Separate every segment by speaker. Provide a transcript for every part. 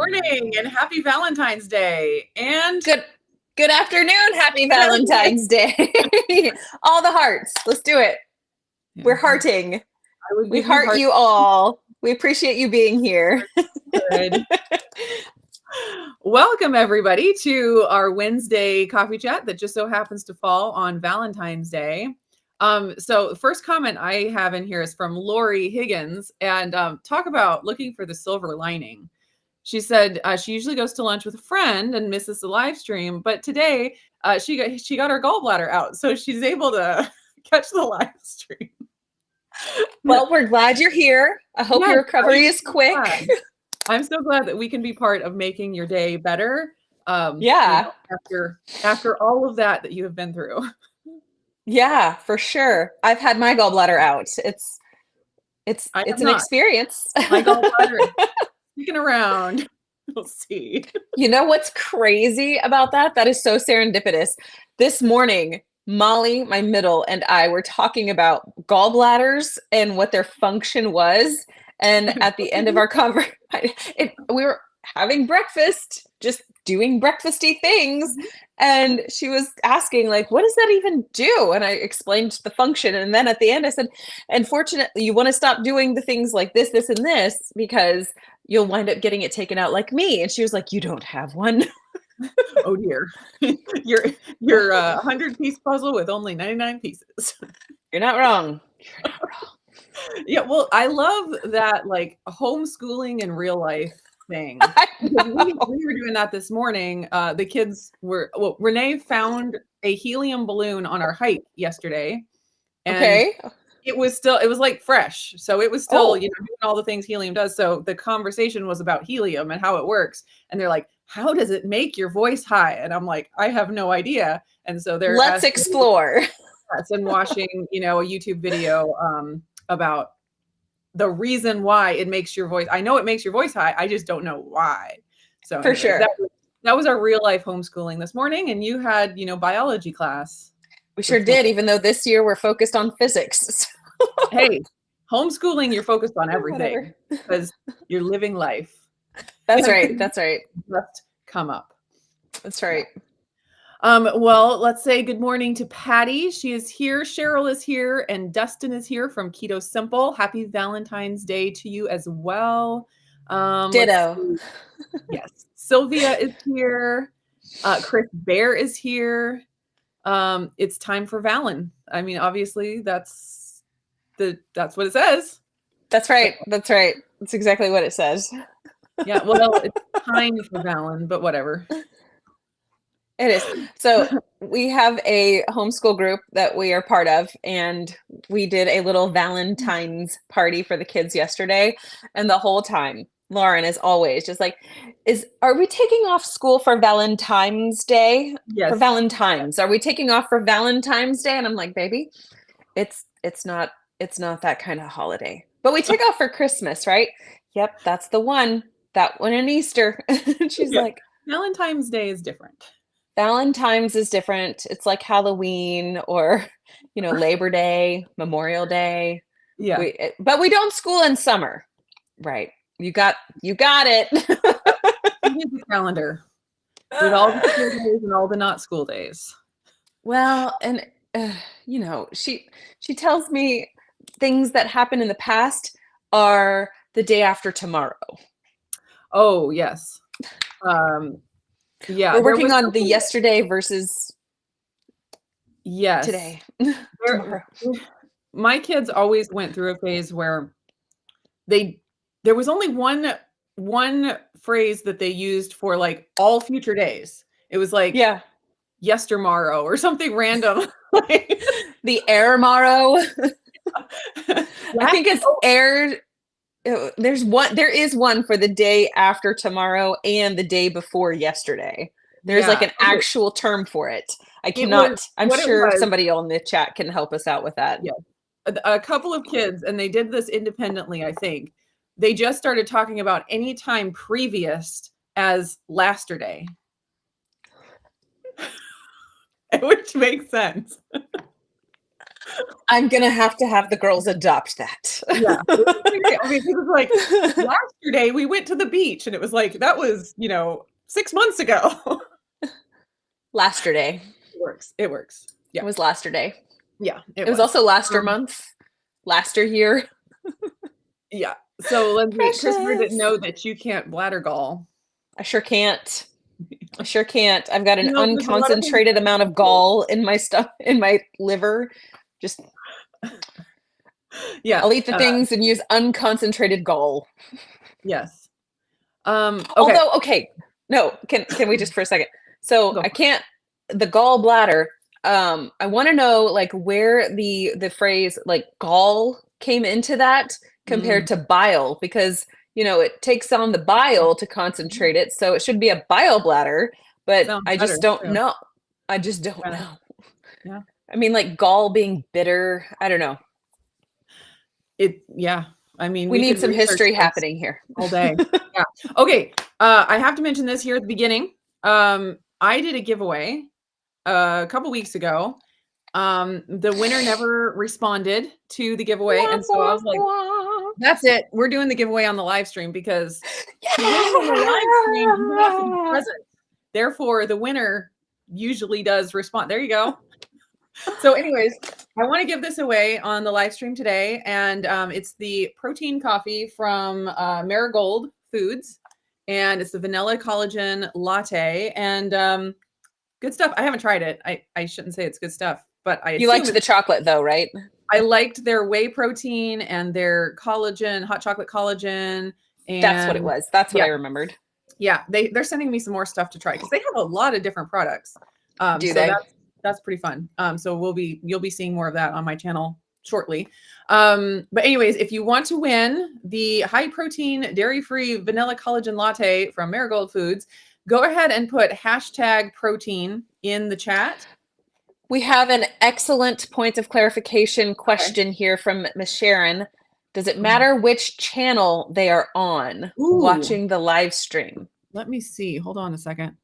Speaker 1: morning and happy Valentine's Day. And
Speaker 2: Good afternoon. Happy Valentine's Day. All the hearts. Let's do it. We're hearting. We heart you all. We appreciate you being here.
Speaker 1: Good. Welcome everybody to our Wednesday coffee chat that just so happens to fall on Valentine's Day. So the first comment I have in here is from Lori Higgins, and talk about looking for the silver lining. She said she usually goes to lunch with a friend and misses the live stream, but today she got her gallbladder out, so she's able to catch the live stream.
Speaker 2: Well, we're glad you're here. I hope your recovery is quick.
Speaker 1: I'm so glad that we can be part of making your day better.
Speaker 2: Yeah.
Speaker 1: After all of that you have been through.
Speaker 2: Yeah, for sure. I've had my gallbladder out. It's an experience.
Speaker 1: My gallbladder is sticking around. We'll see.
Speaker 2: You know what's crazy about that? That is so serendipitous. This morning, Molly, my middle, and I were talking about gallbladders and what their function was. And at the end of our conversation, we were having breakfast, just doing breakfasty things. And she was asking, like, what does that even do? And I explained the function. And then at the end, I said, unfortunately, you want to stop doing the things like this, this, and this, because you'll wind up getting it taken out like me. And she was like, you don't have one.
Speaker 1: Oh dear. You're 100-piece puzzle with only 99 pieces.
Speaker 2: You're not wrong. You're not wrong.
Speaker 1: Yeah, well, I love that, like, homeschooling in real life thing. We were doing that this morning. The kids were, Renee found a helium balloon on our hike yesterday. And it was like fresh. So it was still, doing all the things helium does. So the conversation was about helium and how it works. And they're like, how does it make your voice high? And I'm like, I have no idea. And so
Speaker 2: let's explore.
Speaker 1: And watching, a YouTube video about the reason why it makes your voice. I know it makes your voice high. I just don't know why. So
Speaker 2: for sure.
Speaker 1: That was our real life homeschooling this morning. And you had, biology class.
Speaker 2: We sure did, even though this year we're focused on physics.
Speaker 1: Hey, homeschooling, you're focused on everything because you're living life.
Speaker 2: That's right. That's right.
Speaker 1: Just come up.
Speaker 2: That's right.
Speaker 1: Well, let's say good morning to Patty. She is here. Cheryl is here. And Dustin is here from Keto Simple. Happy Valentine's Day to you as well.
Speaker 2: Ditto.
Speaker 1: Yes. Sylvia is here. Chris Bear is here. It's time for Valen. I mean, obviously that's what it says.
Speaker 2: That's right. That's right. That's exactly what it says.
Speaker 1: Yeah. Well, it's time for Valen, but whatever.
Speaker 2: It is. So we have a homeschool group that we are part of, and we did a little Valentine's party for the kids yesterday. And the whole time, Lauren is always just like, are we taking off school for Valentine's Day?
Speaker 1: Yes.
Speaker 2: For Valentine's. Are we taking off for Valentine's Day? And I'm like, baby, it's not that kind of holiday. But we take off for Christmas, right? Yep, that's the one. That one and Easter. She's like,
Speaker 1: Valentine's Day is different.
Speaker 2: Valentine's is different. It's like Halloween or, Labor Day, Memorial Day.
Speaker 1: Yeah.
Speaker 2: But we don't school in summer. Right. You got it.
Speaker 1: The calendar with all the school days and all the not school days.
Speaker 2: Well, and she tells me things that happened in the past are the day after tomorrow.
Speaker 1: Oh, yes. Yeah.
Speaker 2: We're working on the yesterday versus today.
Speaker 1: My kids always went through a phase where there was only one phrase that they used for like all future days. It was like, yestermorrow or something random.
Speaker 2: The air morrow. I think it's air. There is one for the day after tomorrow and the day before yesterday. There's like an actual term for it. I'm sure somebody on the chat can help us out with that.
Speaker 1: Yeah. A couple of kids, and they did this independently, I think. They just started talking about any time previous as lasterday. Which makes sense.
Speaker 2: I'm gonna have to have the girls adopt that.
Speaker 1: Yeah. It was pretty great. I mean, it was like yesterday we went to the beach and it was like, that was, 6 months ago.
Speaker 2: Lasterday.
Speaker 1: It works. It works.
Speaker 2: It
Speaker 1: Yeah.
Speaker 2: was lasterday.
Speaker 1: Yeah, it
Speaker 2: It was
Speaker 1: was.
Speaker 2: also laster month, laster year.
Speaker 1: Yeah. So Lindsay, Christopher didn't
Speaker 2: Precious.
Speaker 1: know that you can't bladder gall.
Speaker 2: I sure can't. I sure can't. I've got an
Speaker 1: There's a lot of things
Speaker 2: unconcentrated
Speaker 1: that
Speaker 2: amount of
Speaker 1: you do.
Speaker 2: gall in my stuff, in my liver. Just
Speaker 1: Yeah.
Speaker 2: I'll eat the things and use unconcentrated gall.
Speaker 1: Yes. Okay.
Speaker 2: Although, okay, no, can we just for a second? So
Speaker 1: Go
Speaker 2: I
Speaker 1: for it.
Speaker 2: can't the gallbladder. I want to know like where the phrase like gall came into that compared
Speaker 1: Mm.
Speaker 2: to bile, because it takes on the bile to concentrate it, so it should be a bile bladder, but
Speaker 1: Sounds
Speaker 2: I
Speaker 1: better
Speaker 2: just don't
Speaker 1: too.
Speaker 2: know. I just don't
Speaker 1: Yeah.
Speaker 2: know.
Speaker 1: Yeah.
Speaker 2: I mean, like gall being bitter. I don't know.
Speaker 1: Yeah. I mean,
Speaker 2: We
Speaker 1: we
Speaker 2: need
Speaker 1: could
Speaker 2: some
Speaker 1: research
Speaker 2: history
Speaker 1: this
Speaker 2: happening here.
Speaker 1: all day. Yeah. Okay. I have to mention this here at the beginning. I did a giveaway a couple weeks ago. The winner never responded to the giveaway,
Speaker 2: Wah,
Speaker 1: and so I
Speaker 2: wah,
Speaker 1: was like,
Speaker 2: wah.
Speaker 1: "That's it. We're doing the giveaway on the live stream because to win on the live stream, you have to be
Speaker 2: Yeah!
Speaker 1: present. Therefore, the winner usually does respond." There you go. So, anyways, I want to give this away on the live stream today, and it's the protein coffee from Marigold Foods, and it's the vanilla collagen latte, and good stuff. I haven't tried it. I shouldn't say it's good stuff, but I
Speaker 2: You
Speaker 1: assume
Speaker 2: liked
Speaker 1: it's.
Speaker 2: the chocolate though, right?
Speaker 1: I liked their whey protein and their collagen, hot chocolate collagen,
Speaker 2: That's what it
Speaker 1: and
Speaker 2: was. That's what
Speaker 1: yeah,
Speaker 2: I remembered.
Speaker 1: yeah. They're sending me some more stuff to try because they have a lot of different products.
Speaker 2: Do
Speaker 1: So
Speaker 2: they?
Speaker 1: that's pretty fun. So you'll be seeing more of that on my channel shortly. But anyways, if you want to win the high protein, dairy free vanilla collagen latte from Marigold Foods, go ahead and put hashtag protein in the chat.
Speaker 2: We have an excellent point of clarification
Speaker 1: Okay.
Speaker 2: question here from Miss Sharon. Does it matter which channel they are on
Speaker 1: Ooh,
Speaker 2: watching the live stream?
Speaker 1: let me see. Hold on a second.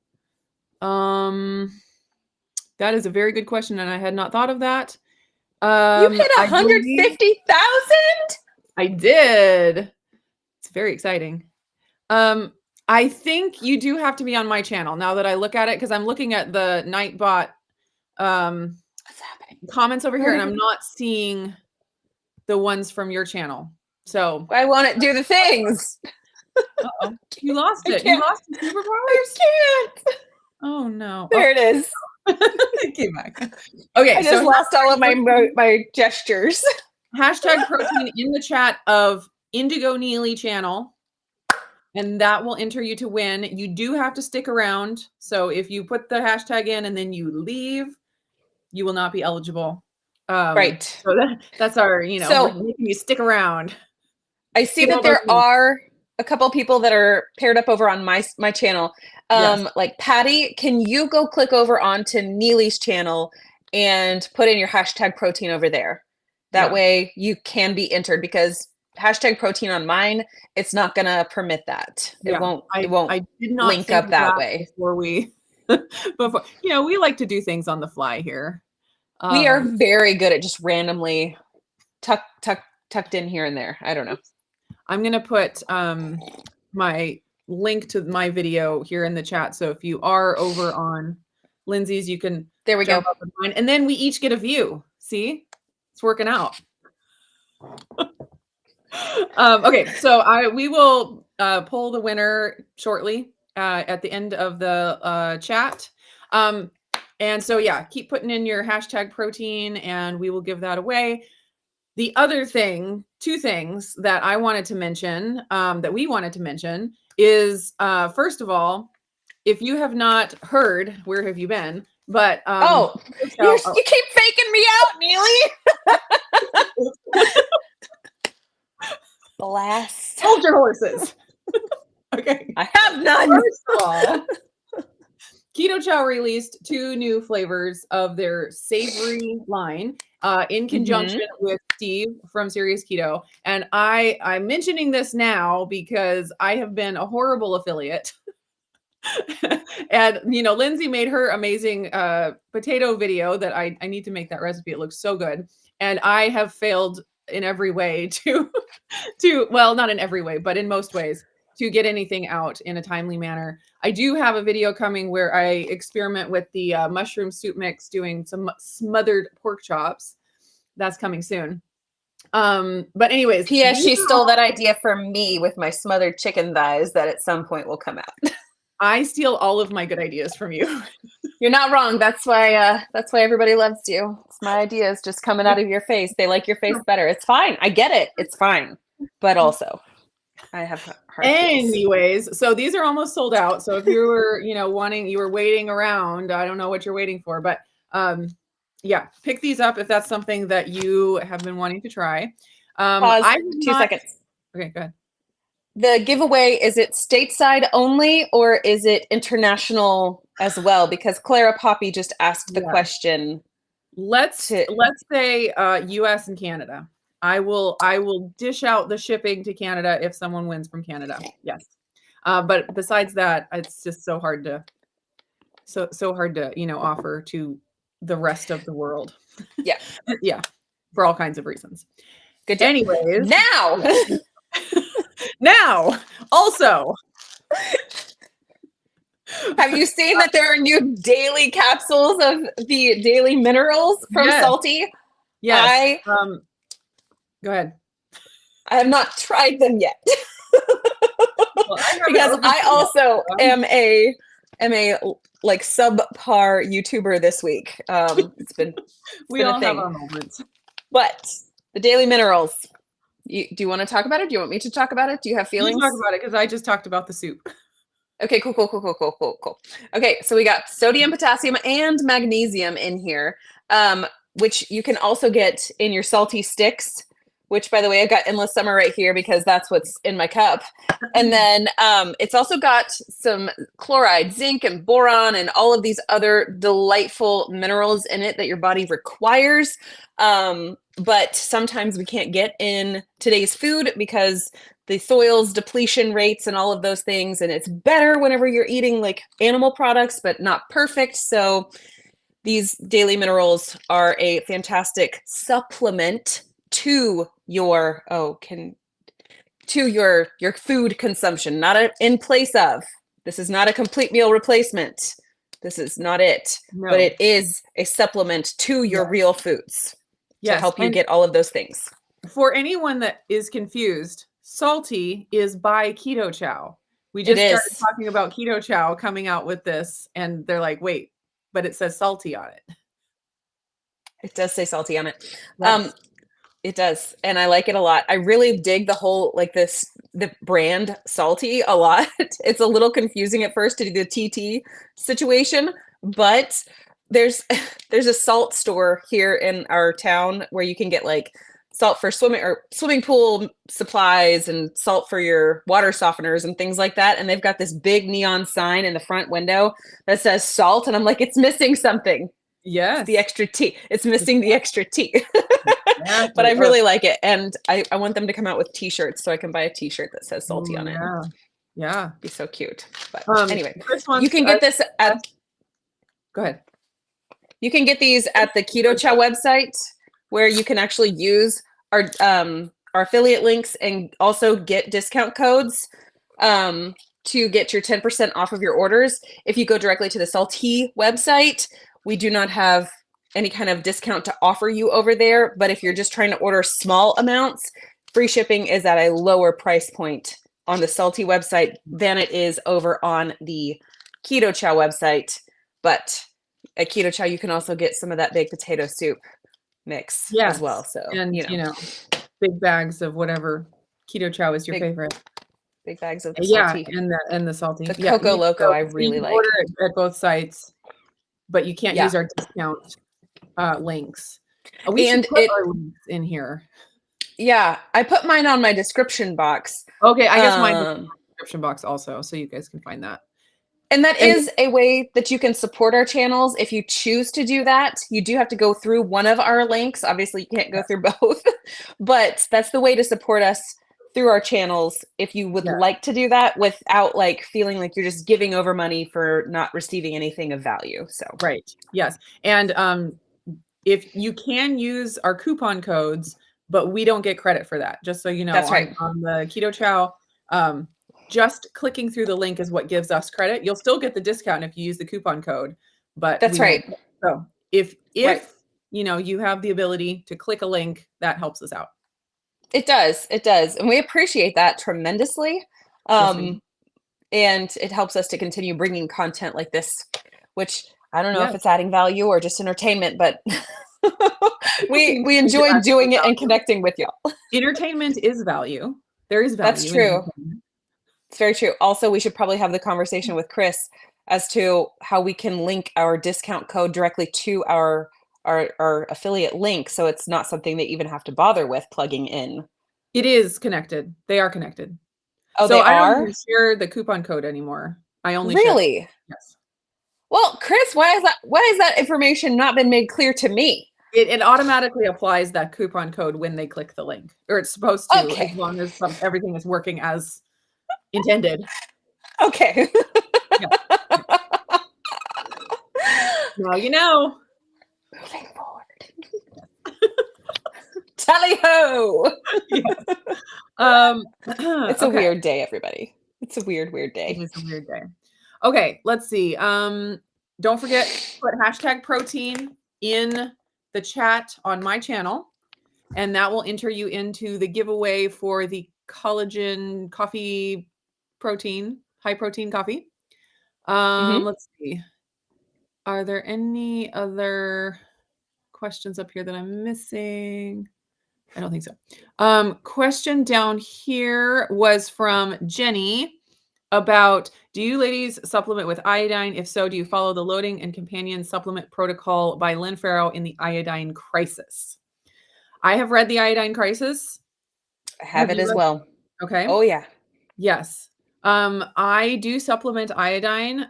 Speaker 1: Um, that is a very good question, and I had not thought of that.
Speaker 2: You hit
Speaker 1: I believe
Speaker 2: 150,000?
Speaker 1: I did. It's very exciting. I think you do have to be on my channel now that I look at it because I'm looking at the Nightbot
Speaker 2: What's happening?
Speaker 1: comments over here, and I'm not seeing the ones from your channel. So
Speaker 2: I want to do the things.
Speaker 1: uh-oh. You lost
Speaker 2: I
Speaker 1: it. You
Speaker 2: can't.
Speaker 1: lost the
Speaker 2: I
Speaker 1: superpowers?
Speaker 2: can't.
Speaker 1: Oh no.
Speaker 2: There it is.
Speaker 1: It came back. Okay,
Speaker 2: I just
Speaker 1: so
Speaker 2: lost all of my gestures.
Speaker 1: hashtag protein in the chat of Indigo Neely channel, and that will enter you to win. You do have to stick around. So if you put the hashtag in and then you leave, you will not be eligible.
Speaker 2: Right.
Speaker 1: So that's our,
Speaker 2: So
Speaker 1: we're making you stick around.
Speaker 2: I see
Speaker 1: Get all
Speaker 2: that
Speaker 1: those
Speaker 2: there
Speaker 1: things.
Speaker 2: are a couple people that are paired up over on my channel.
Speaker 1: Yes.
Speaker 2: Like Patty, can you go click over onto Neely's channel and put in your hashtag protein over there? That
Speaker 1: Yeah.
Speaker 2: way you can be entered, because hashtag protein on mine, it's not gonna permit that.
Speaker 1: Yeah.
Speaker 2: It won't
Speaker 1: I did not
Speaker 2: link
Speaker 1: think
Speaker 2: up
Speaker 1: of
Speaker 2: that
Speaker 1: that
Speaker 2: way.
Speaker 1: before we like to do things on the fly here.
Speaker 2: We are very good at just randomly tucked in here and there. I don't know.
Speaker 1: I'm gonna put my link to my video here in the chat. So if you are over on Lindsay's, you can
Speaker 2: There we go.
Speaker 1: jump up on mine, and then we each get a view. See, it's working out. Okay, so we will pull the winner shortly at the end of the chat. And so yeah, keep putting in your hashtag protein, and we will give that away. The other thing, two things that I wanted to mention, that we wanted to mention is, first of all, if you have not heard, where have you been? But
Speaker 2: Oh, you keep faking me out, Neely. Blast.
Speaker 1: Hold your horses. Okay.
Speaker 2: I have none.
Speaker 1: First of all, Keto Chow released 2 new flavors of their savory line in conjunction with Steve from Serious Keto. And I'm mentioning this now because I have been a horrible affiliate. And Lindsay made her amazing potato video that I need to make that recipe. It looks so good. And I have failed in every way well, not in every way, but in most ways, to get anything out in a timely manner. I do have a video coming where I experiment with the mushroom soup mix, doing some smothered pork chops. That's coming soon. But anyways,
Speaker 2: P.S. She stole that idea from me with my smothered chicken thighs that at some point will come out.
Speaker 1: I steal all of my good ideas from you.
Speaker 2: You're not wrong. That's why everybody loves you. It's my ideas just coming out of your face. They like your face better. It's fine. I get it. It's fine. But also, I have hard
Speaker 1: Anyways, so these are almost sold out. So if you were, you were waiting around, I don't know what you're waiting for, but yeah, pick these up if that's something that you have been wanting to try.
Speaker 2: Pause. 2 seconds.
Speaker 1: Okay, go ahead.
Speaker 2: The giveaway, is it stateside only or is it international as well? Because Clara Poppy just asked the question.
Speaker 1: Let's say US and Canada. I will dish out the shipping to Canada if someone wins from Canada. Yes. But besides that, it's just so hard to offer to the rest of the world.
Speaker 2: Yeah.
Speaker 1: Yeah. For all kinds of reasons.
Speaker 2: Good job.
Speaker 1: Anyways.
Speaker 2: Now,
Speaker 1: also,
Speaker 2: have you seen that there are new daily capsules of the daily minerals from Salty?
Speaker 1: Yes. Go ahead.
Speaker 2: I have not tried them yet. Because I also am a like subpar YouTuber this week. It's been
Speaker 1: we all have our moments.
Speaker 2: But the daily minerals. Do you want to talk about it? Do you want me to talk about it? Do you have feelings?
Speaker 1: You talk about it because I just talked about the soup.
Speaker 2: Okay, cool. Okay, so we got sodium, potassium, and magnesium in here, which you can also get in your salty sticks, which, by the way, I've got Endless Summer right here because that's what's in my cup. And then it's also got some chloride, zinc, and boron, and all of these other delightful minerals in it that your body requires. But sometimes we can't get in today's food because the soil's depletion rates and all of those things. And it's better whenever you're eating like animal products, but not perfect. So these daily minerals are a fantastic supplement to your food consumption, not in place of. This is not a complete meal replacement. This is not it, but it is a supplement to your real foods to help you get all of those things.
Speaker 1: For anyone that is confused, Salty is by Keto Chow. We just started talking about Keto Chow coming out with this, and they're like, wait, but it says Salty on it.
Speaker 2: It does say Salty on it. Yes. It does. And I like it a lot. I really dig the whole, the brand Salty a lot. It's a little confusing at first to do the TT situation, but there's a salt store here in our town where you can get like salt for swimming pool supplies and salt for your water softeners and things like that. And they've got this big neon sign in the front window that says salt. And I'm like, it's missing something.
Speaker 1: Yes.
Speaker 2: The extra T. It's missing the extra T. But I really like it. And I want them to come out with t-shirts so I can buy a t-shirt that says Salty on it.
Speaker 1: Yeah.
Speaker 2: Be so cute. But anyway, you can get this
Speaker 1: go ahead.
Speaker 2: You can get these at the Keto Chow website where you can actually use our affiliate links and also get discount codes to get your 10% off of your orders. If you go directly to the Salty website, we do not have any kind of discount to offer you over there. But if you're just trying to order small amounts, free shipping is at a lower price point on the Salty website than it is over on the Keto Chow website. But at Keto Chow, you can also get some of that baked potato soup mix as well. So,
Speaker 1: and big bags of whatever Keto Chow is your favorite.
Speaker 2: Big bags of the salty.
Speaker 1: and the salty.
Speaker 2: The Coco Loco, I really like.
Speaker 1: Order it at both sites, but you can't use our discount links. We should put our links in here.
Speaker 2: Yeah, I put mine on my description box.
Speaker 1: Okay, I guess mine's in the description box also, so you guys can find that.
Speaker 2: And that is a way that you can support our channels. If you choose to do that, you do have to go through one of our links. Obviously, you can't go through both, but that's the way to support us through our channels if you would like to do that without like feeling like you're just giving over money for not receiving anything of value. So
Speaker 1: right. Yes. And if you can use our coupon codes, but we don't get credit for that. Just so you know,
Speaker 2: That's right.
Speaker 1: on the Keto Chow, just clicking through the link is what gives us credit. You'll still get the discount if you use the coupon code, but
Speaker 2: That's
Speaker 1: we won't.
Speaker 2: right.
Speaker 1: So if
Speaker 2: Right.
Speaker 1: you have the ability to click a link, that helps us out.
Speaker 2: It does. It does. And we appreciate that tremendously.
Speaker 1: Yes, we do.
Speaker 2: And it helps us to continue bringing content like this, which I don't know if
Speaker 1: Yes.
Speaker 2: it's adding value or just entertainment, but we
Speaker 1: Think we
Speaker 2: enjoy
Speaker 1: add
Speaker 2: doing it and
Speaker 1: value.
Speaker 2: connecting with y'all.
Speaker 1: Entertainment is value. There is
Speaker 2: That's
Speaker 1: value in
Speaker 2: true.
Speaker 1: entertainment.
Speaker 2: It's very true. Also, we should probably have the conversation with Chris as to how we can link our discount code directly to our affiliate link, so it's not something they even have to bother with plugging in.
Speaker 1: It is connected. They are connected.
Speaker 2: Oh,
Speaker 1: So
Speaker 2: they
Speaker 1: I don't
Speaker 2: are?
Speaker 1: even share the coupon code anymore. I only share.
Speaker 2: Really?
Speaker 1: Yes.
Speaker 2: Well, Chris, why has that information not been made clear to me?
Speaker 1: It automatically applies that coupon code when they click the link, or it's supposed to, as
Speaker 2: Okay.
Speaker 1: long as everything is working as intended.
Speaker 2: Okay.
Speaker 1: Yeah. Now you know.
Speaker 2: Moving forward. Tally ho!
Speaker 1: Yes.
Speaker 2: It's a
Speaker 1: Okay.
Speaker 2: weird day, everybody. It's a weird
Speaker 1: It
Speaker 2: day.
Speaker 1: is a weird day. Okay, let's see. Don't forget to put hashtag protein in the chat on my channel, and that will enter you into the giveaway for the collagen coffee protein, high protein coffee. Let's see. Are there any other questions up here that I'm missing? I don't think so. Question down here was from Jenny about, do you ladies supplement with iodine? If so, do you follow the loading and companion supplement protocol by Lynn Farrow in the Iodine Crisis? I have read the Iodine Crisis.
Speaker 2: I have it as well.
Speaker 1: Okay.
Speaker 2: Oh yeah.
Speaker 1: Yes. I do supplement iodine.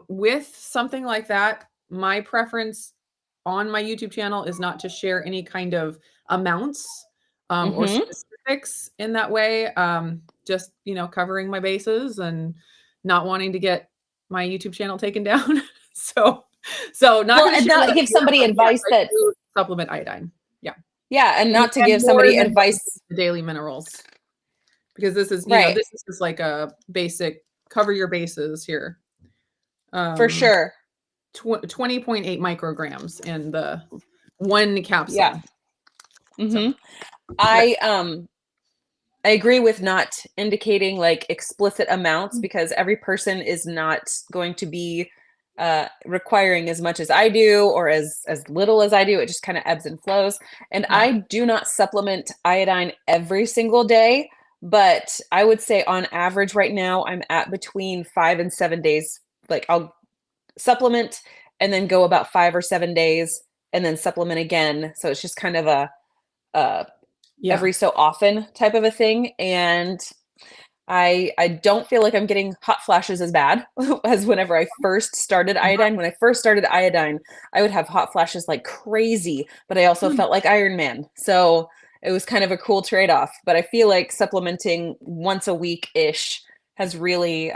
Speaker 1: With something like that, my preference on my YouTube channel is not to share any kind of amounts or specifics in that way. Just, covering my bases and not wanting to get my YouTube channel taken down. So not
Speaker 2: Well,
Speaker 1: going to
Speaker 2: and
Speaker 1: share
Speaker 2: not
Speaker 1: what
Speaker 2: give
Speaker 1: I do,
Speaker 2: somebody
Speaker 1: but yes,
Speaker 2: advice
Speaker 1: I
Speaker 2: that's
Speaker 1: do supplement iodine. Yeah.
Speaker 2: and not to give
Speaker 1: more
Speaker 2: somebody
Speaker 1: than
Speaker 2: advice.
Speaker 1: the daily minerals. Because this is,
Speaker 2: Right.
Speaker 1: this is just like a basic cover your bases here.
Speaker 2: For sure.
Speaker 1: 20.8 micrograms in the one capsule.
Speaker 2: Yeah. So, I agree with not indicating like explicit amounts because every person is not going to be requiring as much as I do or as little as I do. It just kind of ebbs and flows. And
Speaker 1: Yeah.
Speaker 2: I do not supplement iodine every single day, but I would say on average right now I'm at between 5 and 7 days. Like I'll supplement and then go about 5 or 7 days and then supplement again. So it's just kind of a every so often type of a thing. And I don't feel like I'm getting hot flashes as bad as whenever I first started iodine. When I first started iodine, I would have hot flashes like crazy, but I also felt like Iron Man. So it was kind of a cool trade-off. But I feel like supplementing once a week-ish has really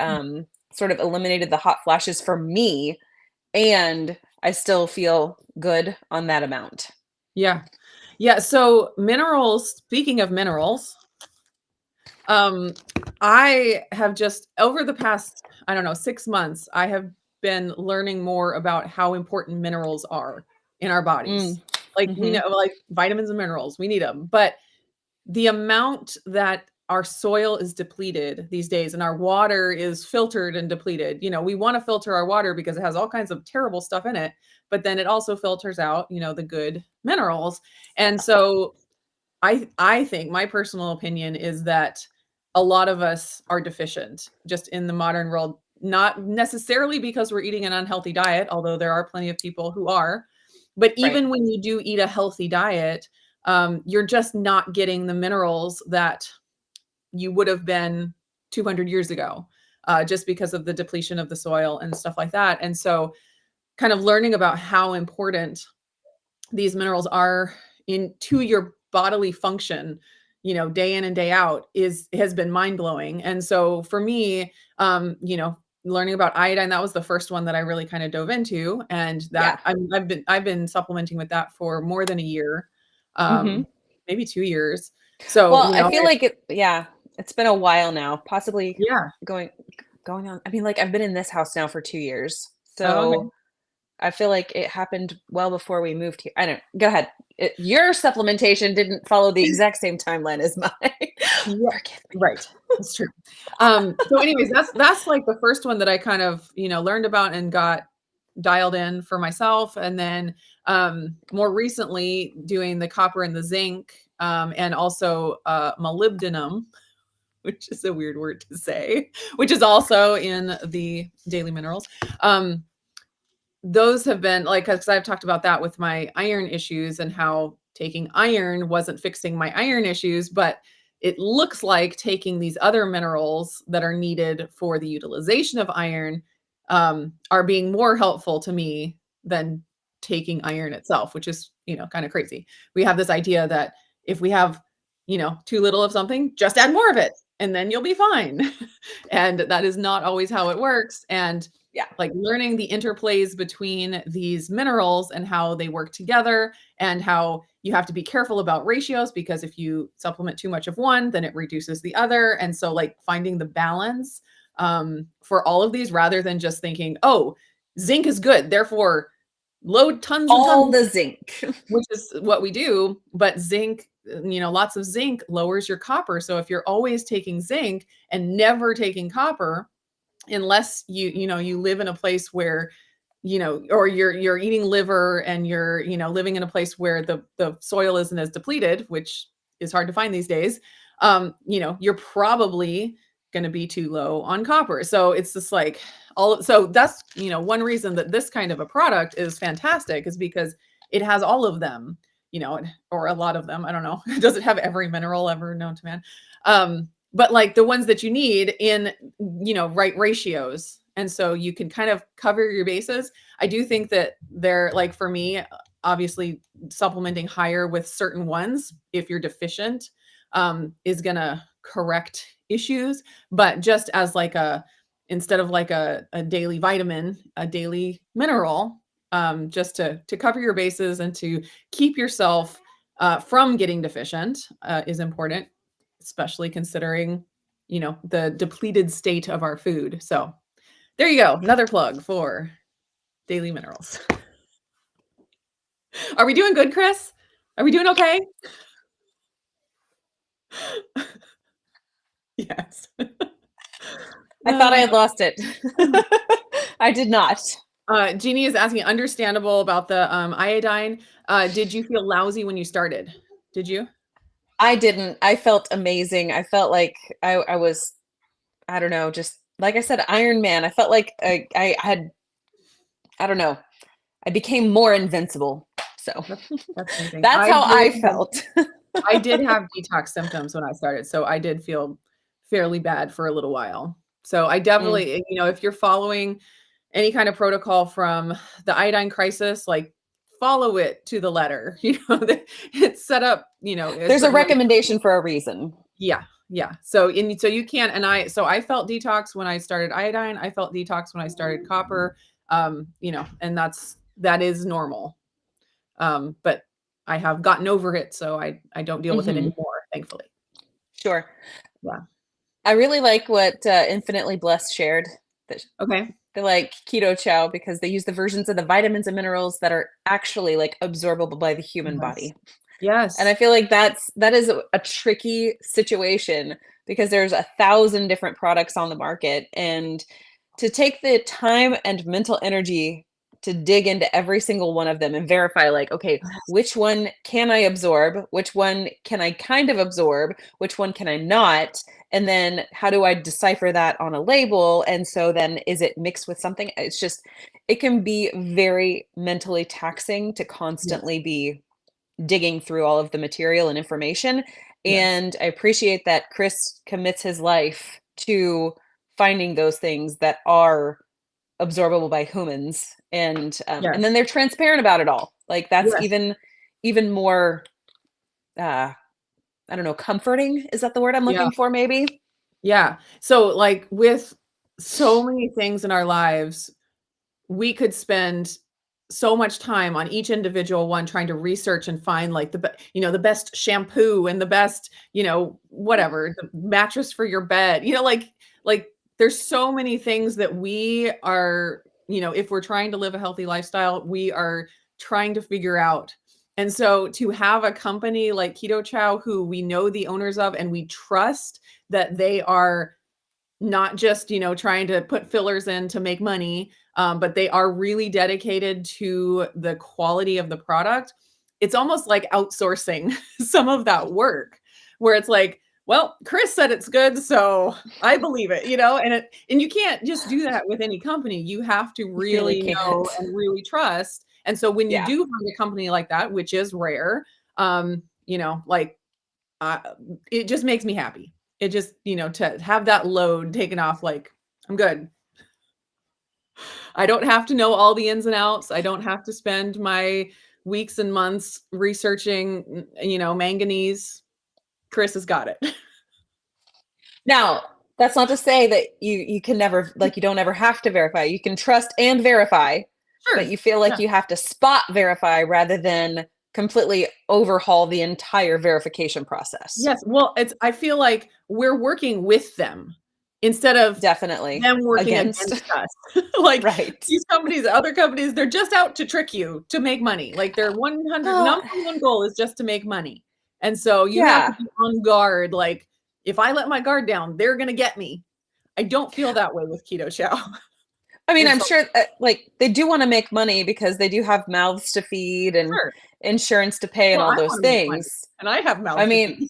Speaker 2: sort of eliminated the hot flashes for me. And I still feel good on that amount.
Speaker 1: Yeah. Yeah. So minerals, speaking of minerals, I have just over the past, I don't know, 6 months, I have been learning more about how important minerals are in our bodies. Like we know, like vitamins and minerals, we need them. But the amount that our soil is depleted these days and our water is filtered and depleted. We want to filter our water because it has all kinds of terrible stuff in it, but then it also filters out, the good minerals. And so I think my personal opinion is that a lot of us are deficient just in the modern world, not necessarily because we're eating an unhealthy diet, although there are plenty of people who are. But even when you do eat a healthy diet, you're just not getting the minerals that you would have been 200 years ago, just because of the depletion of the soil and stuff like that. And so kind of learning about how important these minerals are to your bodily function, day in and day out has been mind blowing. And so for me, learning about iodine, that was the first one that I really kind of dove into, and
Speaker 2: Yeah.
Speaker 1: that I've been supplementing with that for more than a year,
Speaker 2: Mhm.
Speaker 1: maybe 2 years. So,
Speaker 2: Well, I feel like it's been a while now, possibly
Speaker 1: yeah.
Speaker 2: going going on. I mean, like, I've been in this house now for 2 years,
Speaker 1: Oh, okay.
Speaker 2: so I feel like it happened well before we moved here. I don't go ahead. Your supplementation didn't follow the exact same timeline as mine.
Speaker 1: Yeah,
Speaker 2: Forgive me.
Speaker 1: right. That's true. So anyways, that's like the first one that I kind of, learned about and got dialed in for myself. And then more recently doing the copper and the zinc, and also molybdenum, which is a weird word to say, which is also in the daily minerals. Um, those have been like, because I've talked about that with my iron issues and how taking iron wasn't fixing my iron issues, but it looks like taking these other minerals that are needed for the utilization of iron are being more helpful to me than taking iron itself, which is, kind of crazy. We have this idea that if we have, too little of something, just add more of it and then you'll be fine. And that is not always how it works. And
Speaker 2: Yeah.
Speaker 1: like learning the interplays between these minerals and how they work together, and how you have to be careful about ratios, because if you supplement too much of one, then it reduces the other. And so like finding the balance for all of these, rather than just thinking, oh, zinc is good, therefore load tons and tons,
Speaker 2: All the zinc.
Speaker 1: which is what we do. But zinc, lots of zinc lowers your copper. So if you're always taking zinc and never taking copper, unless you live in a place where, or you're eating liver and you're, living in a place where the soil isn't as depleted, which is hard to find these days, you're probably going to be too low on copper. So it's just like so that's, one reason that this kind of a product is fantastic, is because it has all of them, or a lot of them. I don't know. Does it have every mineral ever known to man? But like the ones that you need in, right ratios. And so you can kind of cover your bases. I do think that they're like, for me, obviously supplementing higher with certain ones, if you're deficient, is going to correct issues. But just as like instead of like a daily vitamin, a daily mineral, just to cover your bases and to keep yourself from getting deficient is important, especially considering, the depleted state of our food. So there you go. Another plug for daily minerals. Are we doing good, Chris? Are we doing okay? Yes.
Speaker 2: I thought I had lost it. I did not.
Speaker 1: Jeannie is asking, understandable about the iodine. Did you feel lousy when you started? Did you?
Speaker 2: I didn't. I felt amazing. I felt like I was, I don't know, just like I said, Iron Man. I felt like I had, I don't know, I became more invincible. So
Speaker 1: That's amazing.
Speaker 2: that's how I felt.
Speaker 1: I did have detox symptoms when I started, so I did feel fairly bad for a little while. So I
Speaker 2: Mm.
Speaker 1: definitely, if you're following any kind of protocol from the iodine crisis, like follow it to the letter. It's set up, a
Speaker 2: There's a
Speaker 1: certain way.
Speaker 2: recommendation for a reason.
Speaker 1: Yeah, yeah. So you can, and I felt detox when I started iodine. I felt detox when I started copper. And that is normal. But I have gotten over it, so I don't deal with it
Speaker 2: Hmm.
Speaker 1: anymore, thankfully.
Speaker 2: Sure.
Speaker 1: Yeah.
Speaker 2: I really like what Infinitely Blessed shared. That
Speaker 1: Okay.
Speaker 2: they like Keto Chow because they use the versions of the vitamins and minerals that are actually like absorbable by the human
Speaker 1: Yes.
Speaker 2: body. And I
Speaker 1: Yes.
Speaker 2: feel like that is a tricky situation because there's 1,000 different products on the market, and to take the time and mental energy to dig into every single one of them and verify like, okay, which one can I absorb? Which one can I kind of absorb? Which one can I not? And then how do I decipher that on a label? And so then is it mixed with something? It's just, it can be very mentally taxing to
Speaker 1: Yes.
Speaker 2: constantly be digging through all of the material and information.
Speaker 1: Yes.
Speaker 2: And I appreciate that Chris commits his life to finding those things that are absorbable by humans, and then
Speaker 1: Yes.
Speaker 2: they're transparent about it all. Like that's
Speaker 1: Yes.
Speaker 2: even more I don't know, comforting. Is that the word I'm
Speaker 1: Yeah.
Speaker 2: looking for? Maybe.
Speaker 1: Yeah. So like with so many things in our lives, we could spend so much time on each individual one trying to research and find like the best shampoo and the best, whatever, the mattress for your bed. Like there's so many things that we are, if we're trying to live a healthy lifestyle, we are trying to figure out. And so to have a company like Keto Chow, who we know the owners of and we trust that they are not just, trying to put fillers in to make money, but they are really dedicated to the quality of the product. It's almost like outsourcing some of that work where it's like, well, Chris said it's good, so I believe it, and you can't just do that with any company. You have to
Speaker 2: You really
Speaker 1: really
Speaker 2: can't.
Speaker 1: know and really trust. And so when you
Speaker 2: Yeah.
Speaker 1: do find a company like that, which is rare, like uh, it just makes me happy. It just, to have that load taken off, like, I'm good. I don't have to know all the ins and outs. I don't have to spend my weeks and months researching, manganese. Chris has got it.
Speaker 2: Now, that's not to say that you can never, like, you don't ever have to verify. You can trust and verify, but
Speaker 1: Sure.
Speaker 2: you feel like
Speaker 1: Yeah.
Speaker 2: you have to spot verify rather than completely overhaul the entire verification process.
Speaker 1: Yes. Well, I feel like we're working with them instead of
Speaker 2: Definitely.
Speaker 1: them working
Speaker 2: Against.
Speaker 1: against us. Like
Speaker 2: Right.
Speaker 1: these companies, other companies, they're just out to trick you to make money. Like their 100
Speaker 2: Uh,
Speaker 1: number one goal is just to make money. And so you have to
Speaker 2: yeah.
Speaker 1: be on guard. Like if I let my guard down, they're going to get me. I don't feel that way with Keto Chow.
Speaker 2: I mean,
Speaker 1: And
Speaker 2: I'm
Speaker 1: so
Speaker 2: sure like they do want to make money because they do have mouths to feed and
Speaker 1: sure.
Speaker 2: insurance to pay and
Speaker 1: Well,
Speaker 2: all
Speaker 1: I
Speaker 2: those
Speaker 1: want to make money
Speaker 2: things.
Speaker 1: and I have
Speaker 2: I
Speaker 1: mouths to
Speaker 2: mean,
Speaker 1: feed.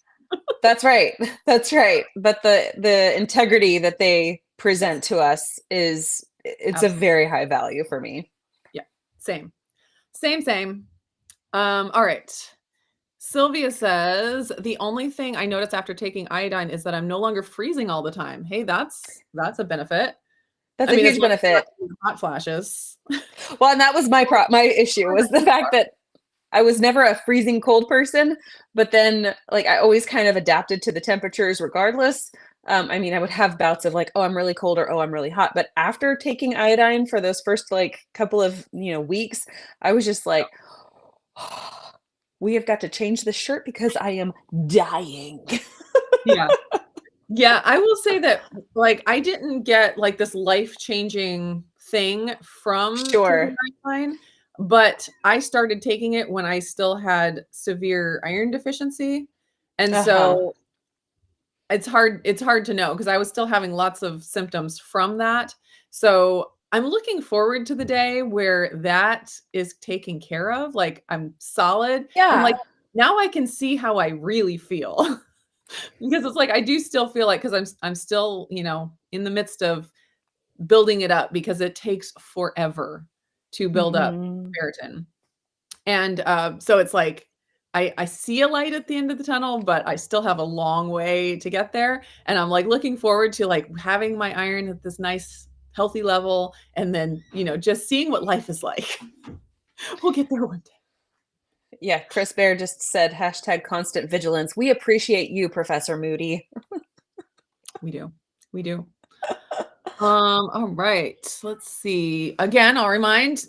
Speaker 2: that's right. That's right. But the integrity that they present to us is it's a
Speaker 1: Absolutely.
Speaker 2: very high value for me.
Speaker 1: Yeah. Same. Same. All right. Sylvia says, the only thing I noticed after taking iodine is that I'm no longer freezing all the time. Hey, that's a benefit.
Speaker 2: That's
Speaker 1: I
Speaker 2: a
Speaker 1: mean, as
Speaker 2: huge
Speaker 1: long as you're not
Speaker 2: benefit.
Speaker 1: getting hot flashes.
Speaker 2: Well, and that was my issue was the fact that I was never a freezing cold person, but then like I always kind of adapted to the temperatures regardless. I mean, I would have bouts of like, oh, I'm really cold or oh, I'm really hot. But after taking iodine for those first like couple of weeks, I was just like, we have got to change the shirt because I am dying.
Speaker 1: Yeah. Yeah, I will say that, like, I didn't get, like, this life-changing thing from taking
Speaker 2: Sure.
Speaker 1: iodine, but I started taking it when I still had severe iron deficiency, and
Speaker 2: Uh-huh.
Speaker 1: so it's hard to know because I was still having lots of symptoms from that. So, I'm looking forward to the day where that is taken care of, like, I'm solid, and, like,
Speaker 2: Yeah.
Speaker 1: now I can see how I really feel. Because it's like I do still feel like because I'm still, in the midst of building it up because it takes forever to build up
Speaker 2: Mhm.
Speaker 1: ferritin. And, so it's like I see a light at the end of the tunnel, but I still have a long way to get there, and I'm, like, looking forward to, like, having my iron at this nice healthy level and then, just seeing what life is like. We'll get there one day.
Speaker 2: Yeah, Chris Bear just said hashtag constant vigilance. We appreciate you, Professor Moody.
Speaker 1: We do. We do. All right. Let's see. Again, I'll remind,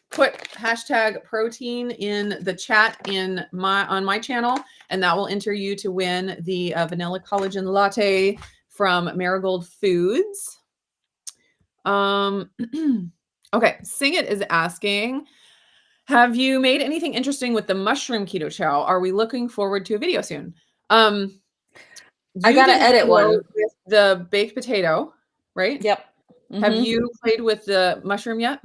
Speaker 1: put hashtag protein in the chat on my channel, and that will enter you to win the vanilla collagen latte from Marigold Foods. Okay, Sing It is asking, have you made anything interesting with the mushroom keto chow? Are we looking forward to a video soon? Um,
Speaker 2: I
Speaker 1: you
Speaker 2: gotta
Speaker 1: did a
Speaker 2: edit
Speaker 1: video
Speaker 2: one.
Speaker 1: with the baked potato, right?
Speaker 2: Yep.
Speaker 1: Have
Speaker 2: Hmm.
Speaker 1: you played with the mushroom yet?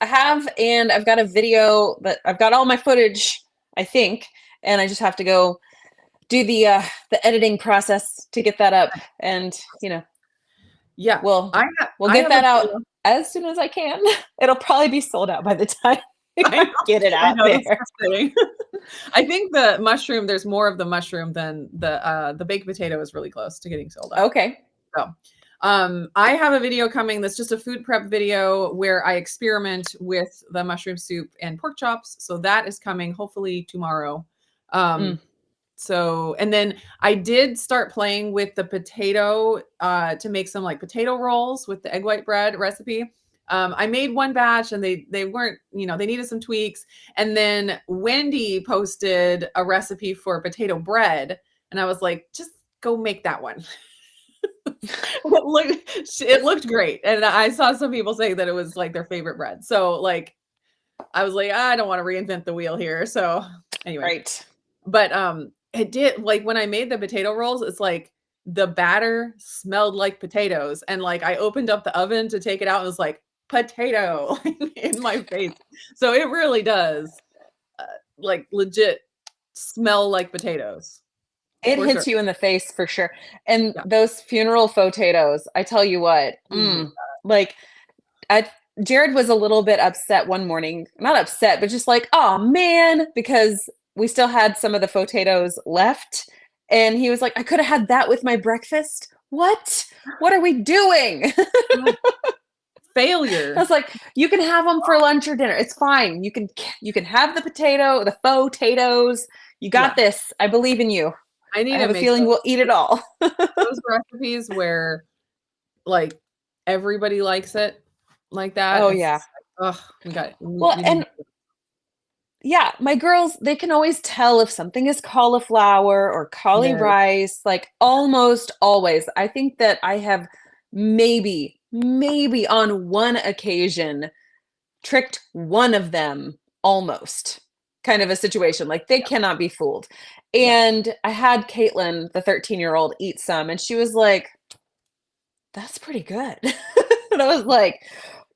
Speaker 2: I have, and I've got a video that I've got all my footage, I think, and I just have to go do the editing process to get that up, and
Speaker 1: Yeah,
Speaker 2: we'll we'll
Speaker 1: I
Speaker 2: get
Speaker 1: have a
Speaker 2: that out
Speaker 1: video.
Speaker 2: as soon as I can. It'll probably be sold out by the time
Speaker 1: I
Speaker 2: I
Speaker 1: know,
Speaker 2: get it
Speaker 1: I
Speaker 2: out
Speaker 1: know, that's
Speaker 2: there.
Speaker 1: frustrating. I think the mushroom, there's more of the mushroom than the baked potato is really close to getting sold out.
Speaker 2: Okay.
Speaker 1: So, I have a video coming that's just a food prep video where I experiment with the mushroom soup and pork chops. So that is coming hopefully tomorrow.
Speaker 2: Mm.
Speaker 1: So, and then I did start playing with the potato to make some like potato rolls with the egg white bread recipe. I made one batch and they weren't, they needed some tweaks. And then Wendy posted a recipe for potato bread. And I was like, just go make that one. It looked great. And I saw some people say that it was like their favorite bread. So like, I was like, I don't want to reinvent the wheel here. So anyway,
Speaker 2: Right.
Speaker 1: But it did, like, when I made the potato rolls, it's like the batter smelled like potatoes. And like I opened up the oven to take it out and it was like potato in my face. So it really does like legit smell like potatoes.
Speaker 2: It
Speaker 1: For
Speaker 2: hits
Speaker 1: sure.
Speaker 2: you in the face for sure. And
Speaker 1: Yeah.
Speaker 2: those funeral potatoes, I tell you what,
Speaker 1: Oh my
Speaker 2: like I Jared was a little bit upset one morning. Not upset, but just like, oh man, because we still had some of the potatoes left. And he was like, I could have had that with my breakfast. What? What are we doing?
Speaker 1: God.
Speaker 2: I
Speaker 1: Failure.
Speaker 2: was like, you can have them for lunch or dinner. It's fine. You can have the potatoes. You got
Speaker 1: Yeah.
Speaker 2: this. I believe in you.
Speaker 1: I
Speaker 2: I
Speaker 1: need to
Speaker 2: have a
Speaker 1: make
Speaker 2: feeling we'll eat it all.
Speaker 1: those recipes where like everybody likes it like that.
Speaker 2: Oh
Speaker 1: It's
Speaker 2: yeah.
Speaker 1: like, oh, we got
Speaker 2: Well,
Speaker 1: we need
Speaker 2: and yeah, my girls, they can always tell if something is cauliflower or cauli
Speaker 1: yes.
Speaker 2: rice, like almost always. I think that I have maybe on one occasion tricked one of them almost kind of a situation. Like they cannot be fooled.
Speaker 1: Yeah.
Speaker 2: And I had Caitlin, the 13-year-old, eat some, and she was like, that's pretty good. And I was like,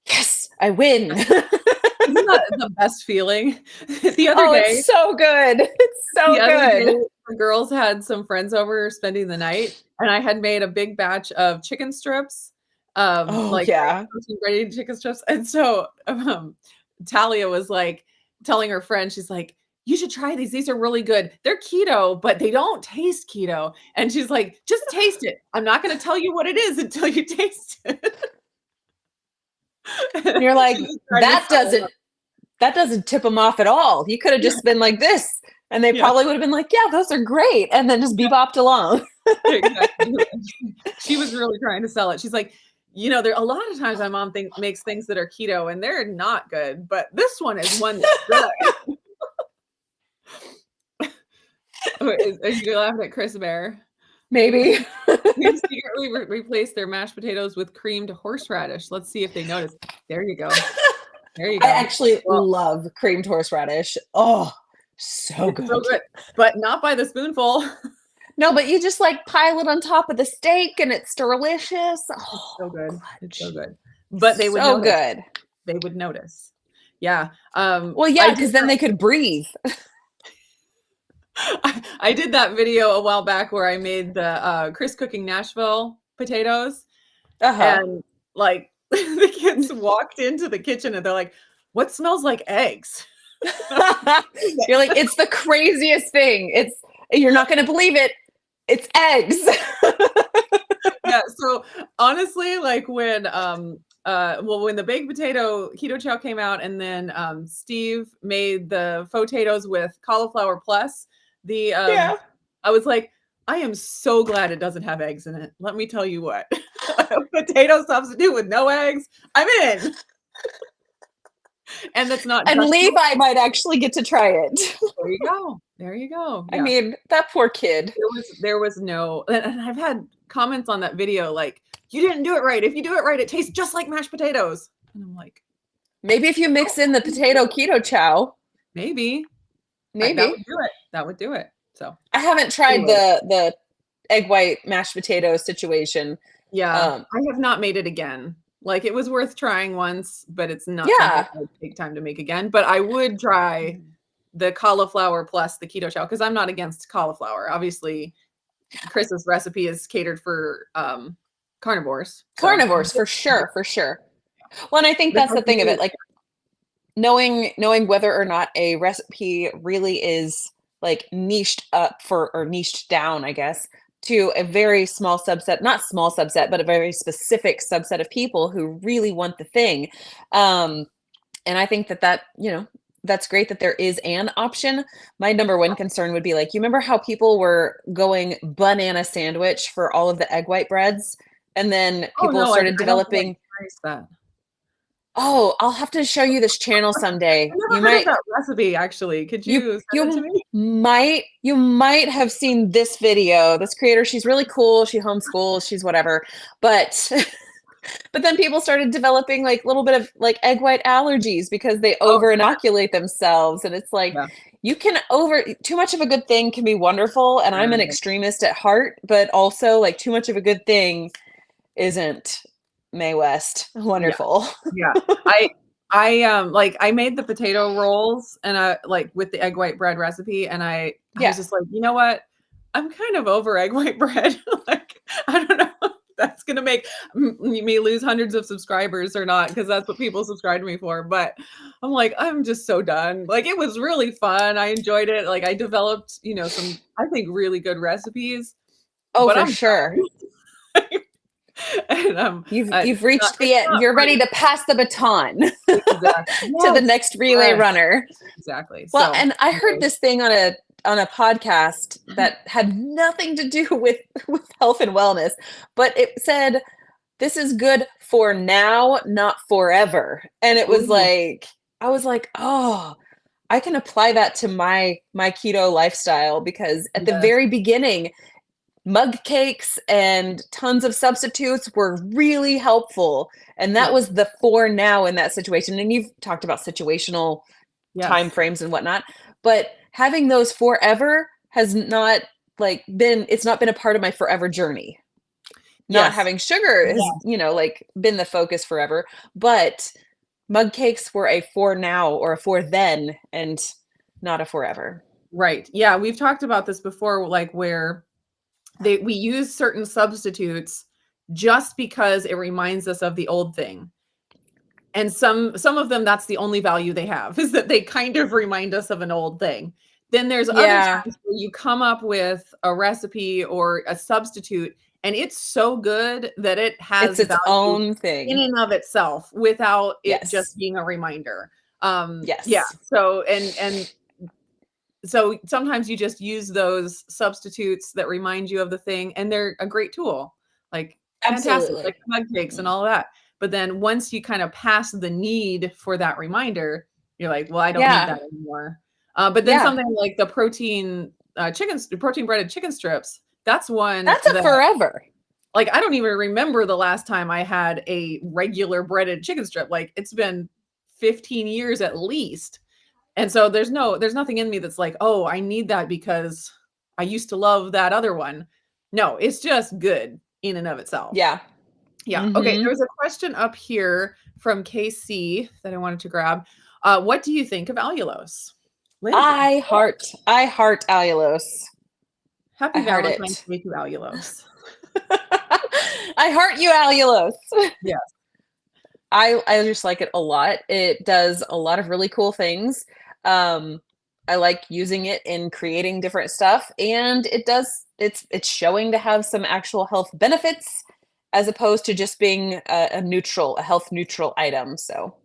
Speaker 2: yes, I win.
Speaker 1: Isn't that the best feeling? The other
Speaker 2: Oh, it's
Speaker 1: day
Speaker 2: so good. It's
Speaker 1: the
Speaker 2: so
Speaker 1: other day,
Speaker 2: good.
Speaker 1: the girls had some friends over spending the night, and I had made a big batch of chicken strips,
Speaker 2: Oh,
Speaker 1: like
Speaker 2: yeah.
Speaker 1: protein ready chicken strips, and so, Talia was, like, telling her friend, she's like, "You should try these, these are really good. They're keto, but they don't taste keto," and she's like, "Just taste it. I'm not gonna tell you what it is until you taste it."
Speaker 2: And you're
Speaker 1: She's
Speaker 2: like,
Speaker 1: just trying to
Speaker 2: that
Speaker 1: sell
Speaker 2: doesn't that doesn't tip them off at all. You could have
Speaker 1: it.
Speaker 2: just been like this, and they
Speaker 1: Yeah.
Speaker 2: probably would have been like, yeah, those are great, and then just bebopped along.
Speaker 1: Exactly. She was really trying to sell it. She's like, there a lot of times my mom makes things that are keto and they're not good, but this one is one that's good. Are you laughing at Chris Bear?
Speaker 2: Maybe.
Speaker 1: We've secretly replaced their mashed potatoes with creamed horseradish. Let's see if they notice. There you go. There you
Speaker 2: I
Speaker 1: go.
Speaker 2: actually
Speaker 1: Well,
Speaker 2: love creamed horseradish. Oh, so
Speaker 1: it's so
Speaker 2: good.
Speaker 1: good, but not by the spoonful.
Speaker 2: No, but you just like pile it on top of the steak and it's delicious.
Speaker 1: It's
Speaker 2: Oh,
Speaker 1: so good. It's so
Speaker 2: clutch.
Speaker 1: good. But they would
Speaker 2: So
Speaker 1: notice.
Speaker 2: good.
Speaker 1: They would notice. Yeah.
Speaker 2: Well,
Speaker 1: I
Speaker 2: yeah,
Speaker 1: did
Speaker 2: because then they could breathe.
Speaker 1: I did that video a while back where I made the Chris cooking Nashville potatoes,
Speaker 2: Uh-huh.
Speaker 1: and like the kids walked into the kitchen and they're like, "What smells like eggs?"
Speaker 2: You're like, it's the craziest thing. You're not gonna believe it. It's eggs.
Speaker 1: Yeah. So honestly, like when the baked potato keto chow came out, and then Steve made the potatoes with cauliflower plus the
Speaker 2: Yeah.
Speaker 1: I was like, I am so glad it doesn't have eggs in it. Let me tell you what. A potato substitute with no eggs, I'm in. And that's not
Speaker 2: And
Speaker 1: just
Speaker 2: Levi might actually get to try it.
Speaker 1: there you go. There you go.
Speaker 2: I
Speaker 1: Yeah.
Speaker 2: mean, that poor kid.
Speaker 1: There was no, and I've had comments on that video like, you didn't do it right. If you do it right, it tastes just like mashed potatoes. And I'm like,
Speaker 2: Maybe if you mix in the potato keto chow,
Speaker 1: maybe. That would
Speaker 2: maybe.
Speaker 1: do it. That would do it. So
Speaker 2: I haven't tried
Speaker 1: anyway,
Speaker 2: the egg white mashed potato situation.
Speaker 1: yeah,
Speaker 2: Um,
Speaker 1: I have not made it again. Like it was worth trying once, but it's not something
Speaker 2: yeah.
Speaker 1: I would take time to make again. But I would try the cauliflower plus the keto chow because I'm not against cauliflower. Obviously, Chris's recipe is catered for carnivores. So
Speaker 2: Carnivores for sure, for sure. Well, and I think
Speaker 1: the
Speaker 2: that's the
Speaker 1: healthy
Speaker 2: thing of
Speaker 1: food.
Speaker 2: it. Like knowing whether or not a recipe really is like niched up for or niched down, I guess, to a very small subset, not small subset, but a very specific subset of people who really want the thing. And I think that that's great that there is an option. My number one concern would be like, you remember how people were going banana sandwich for all of the egg white breads? And then
Speaker 1: Oh,
Speaker 2: people
Speaker 1: no, I
Speaker 2: started
Speaker 1: don't think
Speaker 2: developing,
Speaker 1: I experienced that.
Speaker 2: oh, I'll have to show you this channel
Speaker 1: I
Speaker 2: someday.
Speaker 1: never heard of that recipe, actually. Could
Speaker 2: You
Speaker 1: you send it to
Speaker 2: you
Speaker 1: me?
Speaker 2: might have seen this video. This creator, she's really cool. She homeschools, she's whatever. But but then people started developing like a little bit of like egg white allergies because they
Speaker 1: Oh,
Speaker 2: over inoculate themselves. And it's like
Speaker 1: yeah.
Speaker 2: you can over too much of a good thing can be wonderful. And I'm an
Speaker 1: Yeah.
Speaker 2: extremist at heart, but also like too much of a good thing isn't Mae West
Speaker 1: Yeah.
Speaker 2: wonderful.
Speaker 1: Yeah. Like, I made the potato rolls and like, with the egg white bread recipe, and I was
Speaker 2: Yeah.
Speaker 1: just like, "You know what? I'm kind of over egg white bread." Like, I don't know if that's gonna make me lose hundreds of subscribers or not, because that's what people subscribe to me for, but I'm like, "I'm just so done." Like, it was really fun. I enjoyed it. Like, I developed, some, I think, really good recipes,
Speaker 2: Oh,
Speaker 1: but
Speaker 2: for
Speaker 1: I'm
Speaker 2: sure.
Speaker 1: done. And,
Speaker 2: You've reached the
Speaker 1: it's
Speaker 2: end.
Speaker 1: not
Speaker 2: You're ready
Speaker 1: pretty.
Speaker 2: to pass the baton
Speaker 1: Exactly.
Speaker 2: to the
Speaker 1: Yes.
Speaker 2: next relay
Speaker 1: Yes.
Speaker 2: runner.
Speaker 1: Exactly.
Speaker 2: Well,
Speaker 1: So,
Speaker 2: and I heard
Speaker 1: anyways,
Speaker 2: this thing on a podcast that had nothing to do with health and wellness, but it said this is good for now, not forever. And it was
Speaker 1: ooh,
Speaker 2: like I was like, "Oh, I can apply that to my keto lifestyle because at the
Speaker 1: yes,
Speaker 2: very beginning, mug cakes and tons of substitutes were really helpful. And that
Speaker 1: yes,
Speaker 2: was the for now in that situation. And you've talked about situational time
Speaker 1: yes,
Speaker 2: frames and whatnot, but having those forever has not it's not been a part of my forever journey. Not
Speaker 1: yes,
Speaker 2: having sugar has,
Speaker 1: yes,
Speaker 2: like been the focus forever, but mug cakes were a for now or a for then and not a forever.
Speaker 1: right. Yeah, we've talked about this before, like, where we use certain substitutes just because it reminds us of the old thing. And some of them, that's the only value they have, is that they kind of remind us of an old thing. Then there's other
Speaker 2: Yeah,
Speaker 1: times where you come up with a recipe or a substitute, and it's so good that it
Speaker 2: it's
Speaker 1: has
Speaker 2: its
Speaker 1: value
Speaker 2: own
Speaker 1: in
Speaker 2: thing.
Speaker 1: and of itself without it
Speaker 2: Yes.
Speaker 1: just being a reminder. Yeah,
Speaker 2: Yes.
Speaker 1: so and so sometimes you just use those substitutes that remind you of the thing, and they're a great tool. Like, fantastic, like
Speaker 2: Absolutely.
Speaker 1: the mug cakes and
Speaker 2: Mhm.
Speaker 1: all that. But then once you kind of pass the need for that reminder, you're like, "Well, I don't need
Speaker 2: Yeah.
Speaker 1: that anymore." But then
Speaker 2: Yeah.
Speaker 1: something like the protein breaded chicken strips, that's one
Speaker 2: That's a
Speaker 1: that,
Speaker 2: forever.
Speaker 1: like, I don't even remember the last time I had a regular breaded chicken strip. Like, it's been 15 years at least. And so there's nothing in me that's like, "Oh, I need that because I used to love that other one." No, it's just good in and of itself.
Speaker 2: Yeah.
Speaker 1: Yeah. Okay, there
Speaker 2: Mhm.
Speaker 1: was a question up here from KC that I wanted to grab. What do you think of allulose? Lindsay,
Speaker 2: I heart allulose. I
Speaker 1: happy
Speaker 2: heart
Speaker 1: Valentine's
Speaker 2: it.
Speaker 1: Day to allulose.
Speaker 2: I heart you, allulose.
Speaker 1: Yes.
Speaker 2: I just like it a lot. It does a lot of really cool things. Um, I like using it in creating different stuff, and it's showing to have some actual health benefits as opposed to just being a health neutral item. So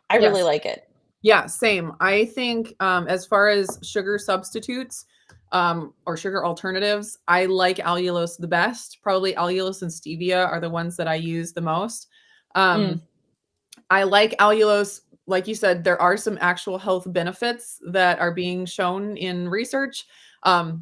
Speaker 2: I really
Speaker 1: Yes.
Speaker 2: like it.
Speaker 1: Yeah, same. I think, as far as sugar substitutes, or sugar alternatives, I like allulose the best. Probably allulose and stevia are the ones that I use the most.
Speaker 2: Mm,
Speaker 1: Um, I like allulose. Like you said, there are some actual health benefits that are being shown in research.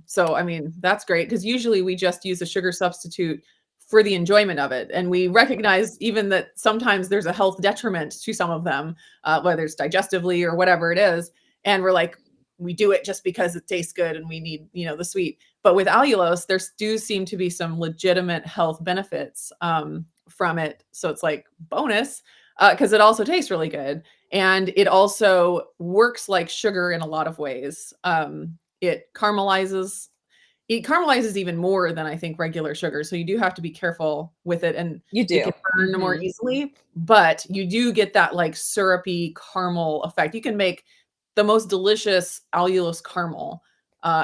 Speaker 1: So I mean, that's great, because usually we just use a sugar substitute for the enjoyment of it. And we recognize even that sometimes there's a health detriment to some of them, whether it's digestively or whatever it is. And we're like, we do it just because it tastes good and we need, the sweet. But with allulose, there do seem to be some legitimate health benefits, from it. So it's like bonus, because it also tastes really good, and it also works like sugar in a lot of ways. It caramelizes even more than I think regular sugar, so you do have to be careful with it, and
Speaker 2: you
Speaker 1: it can
Speaker 2: do.
Speaker 1: burn more
Speaker 2: Hmm.
Speaker 1: easily, but you do get that, like, syrupy caramel effect. You can make the most delicious allulose caramel,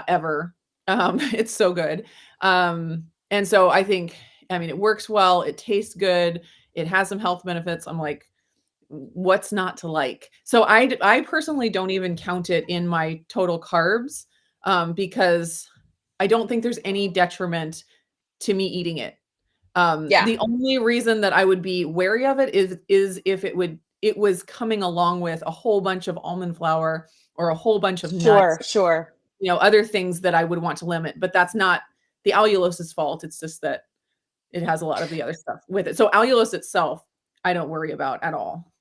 Speaker 1: ever. It's so good. And so I think, I mean, it works well, it tastes good, it has some health benefits. I'm like, what's not to like? So I personally don't even count it in my total carbs, because I don't think there's any detriment to me eating it.
Speaker 2: Yeah.
Speaker 1: The only reason that I would be wary of it is if it was coming along with a whole bunch of almond flour or a whole bunch of nuts,
Speaker 2: Sure.
Speaker 1: other things that I would want to limit, but that's not the allulose's fault. It's just that it has a lot of the other stuff with it. So allulose itself, I don't worry about at all.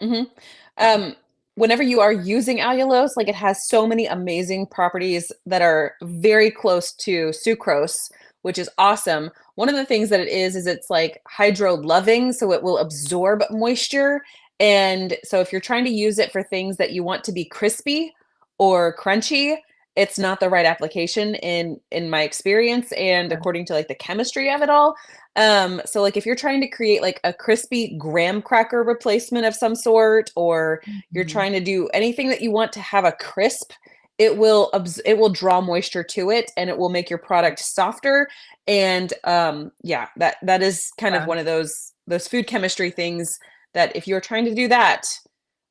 Speaker 2: Mhm.
Speaker 1: Yeah.
Speaker 2: Whenever you are using allulose, like, it has so many amazing properties that are very close to sucrose, which is awesome. One of the things that it is it's, like, hydro-loving, so it will absorb moisture, and so if you're trying to use it for things that you want to be crispy or crunchy, it's not the right application in my experience and
Speaker 1: Okay.
Speaker 2: according to, like, the chemistry of it all. So like if you're trying to create like a crispy graham cracker replacement of some sort, or you're
Speaker 1: Mhm.
Speaker 2: trying to do anything that you want to have a crisp, it will draw moisture to it and it will make your product softer. And yeah, that is kind of
Speaker 1: Yeah.
Speaker 2: one of those food chemistry things that if you're trying to do that,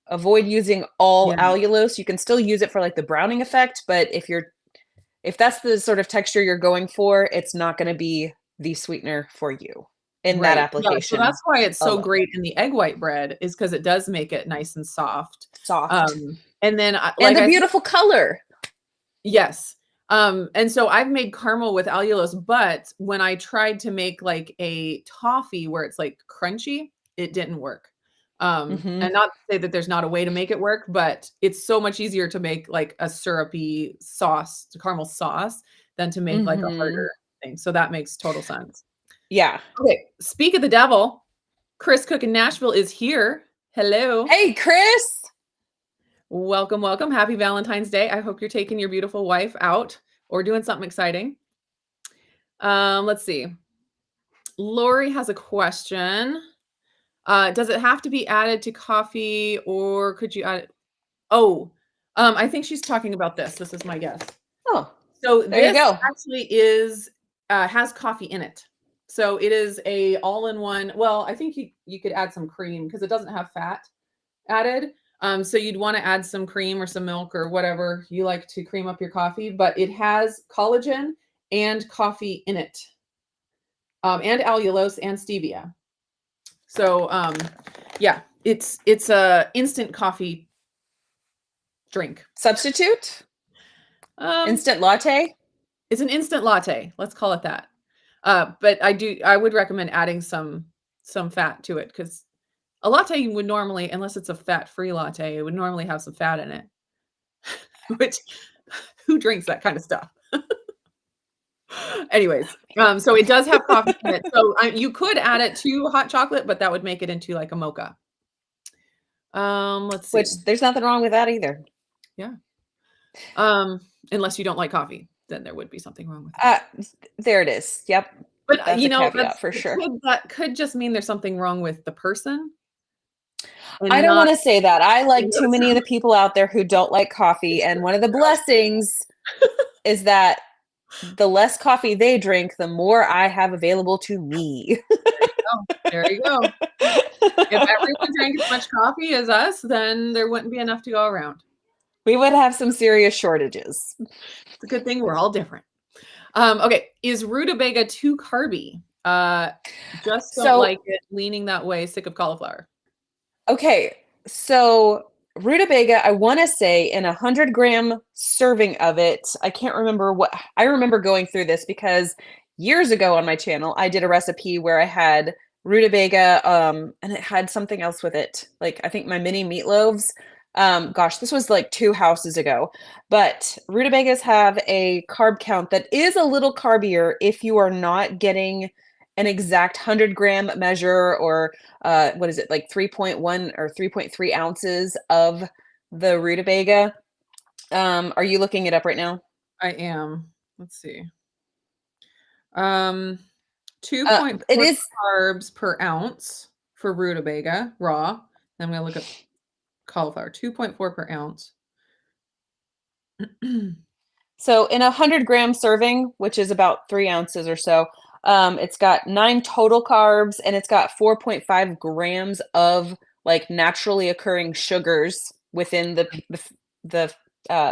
Speaker 2: avoid using all
Speaker 1: Yeah.
Speaker 2: allulose. You can still use it for like the browning effect, but if that's the sort of texture you're going for, it's not gonna be the sweetener for you in that
Speaker 1: Right. Yeah, so
Speaker 2: application
Speaker 1: that's why it's so
Speaker 2: alone.
Speaker 1: great in the egg white bread is because it does make it nice and soft.
Speaker 2: Soft.
Speaker 1: And then I
Speaker 2: And
Speaker 1: like
Speaker 2: the
Speaker 1: I said
Speaker 2: beautiful color.
Speaker 1: yes. And so I've made caramel with allulose, but when I tried to make like a toffee where it's like crunchy, it didn't work. And
Speaker 2: Mhm.
Speaker 1: not to say that there's not a way to make it work, but it's so much easier to make like a syrupy sauce, caramel sauce, than to make like a
Speaker 2: Mhm.
Speaker 1: harder thing. So that makes total sense.
Speaker 2: Yeah.
Speaker 1: Okay, speak of the devil, Chris Cook in Nashville is here. Hello.
Speaker 2: Hey, Chris!
Speaker 1: Welcome, welcome. Happy Valentine's Day. I hope you're taking your beautiful wife out or doing something exciting. Let's see. Lori has a question. Does it have to be added to coffee or could you add it? Oh, I think she's talking about this. This is my guess.
Speaker 2: Oh,
Speaker 1: So
Speaker 2: there you
Speaker 1: this
Speaker 2: go.
Speaker 1: actually has coffee in it. So it is a all-in-one. Well, I think you could add some cream because it doesn't have fat added. So you'd want to add some cream or some milk or whatever you like to cream up your coffee, but it has collagen and coffee in it, and allulose and stevia. So yeah, it's a instant coffee drink.
Speaker 2: Substitute?
Speaker 1: Um,
Speaker 2: Instant latte?
Speaker 1: it's an instant latte. Let's call it that. But I would recommend adding some fat to it because a latte would normally, unless it's a fat-free latte, it would normally have some fat in it, which who drinks that kind of stuff? Anyways, so it does have coffee in it. So you could add it to hot chocolate, but that would make it into like a mocha. Let's see.
Speaker 2: Which there's nothing wrong with that either.
Speaker 1: Yeah. Um, unless you don't like coffee, then there would be something wrong with it.
Speaker 2: Uh, there it is. Yep.
Speaker 1: But
Speaker 2: That's a caveat
Speaker 1: that's
Speaker 2: for sure.
Speaker 1: that could just mean there's something wrong with the person
Speaker 2: I
Speaker 1: and
Speaker 2: don't
Speaker 1: not
Speaker 2: wanna say that. I like too many of
Speaker 1: the
Speaker 2: the people out there who don't like coffee, and one of the blessings is that the less coffee they drink, the more I have available to me.
Speaker 1: Oh, there you go. If everyone drank as much coffee as us, then there wouldn't be enough to go around.
Speaker 2: We would have some serious shortages.
Speaker 1: It's a good thing we're all different. Okay, is rutabaga too carby? Just don't
Speaker 2: So,
Speaker 1: like it, leaning that way, sick of cauliflower.
Speaker 2: okay, so rutabaga, I wanna say in a 100-gram serving of it, I can't remember what I remember going through this because years ago on my channel, I did a recipe where I had rutabaga, and it had something else with it, like, I think my mini meatloaves. Gosh, this was like 2 houses ago, but rutabagas have a carb count that is a little carbier if you are not getting an exact 100-gram measure or what is it, like 3.1 or 3.3 ounces of the rutabaga. Are you looking it up right now?
Speaker 1: I am. Let's see. Um,
Speaker 2: It
Speaker 1: 2.4
Speaker 2: is
Speaker 1: carbs per ounce for rutabaga raw. I'm gonna look up cauliflower. 2.4 per ounce.
Speaker 2: so in a 100-gram serving, which is about 3 ounces or so, it's got 9 total carbs and it's got 4.5 grams of like naturally occurring sugars within the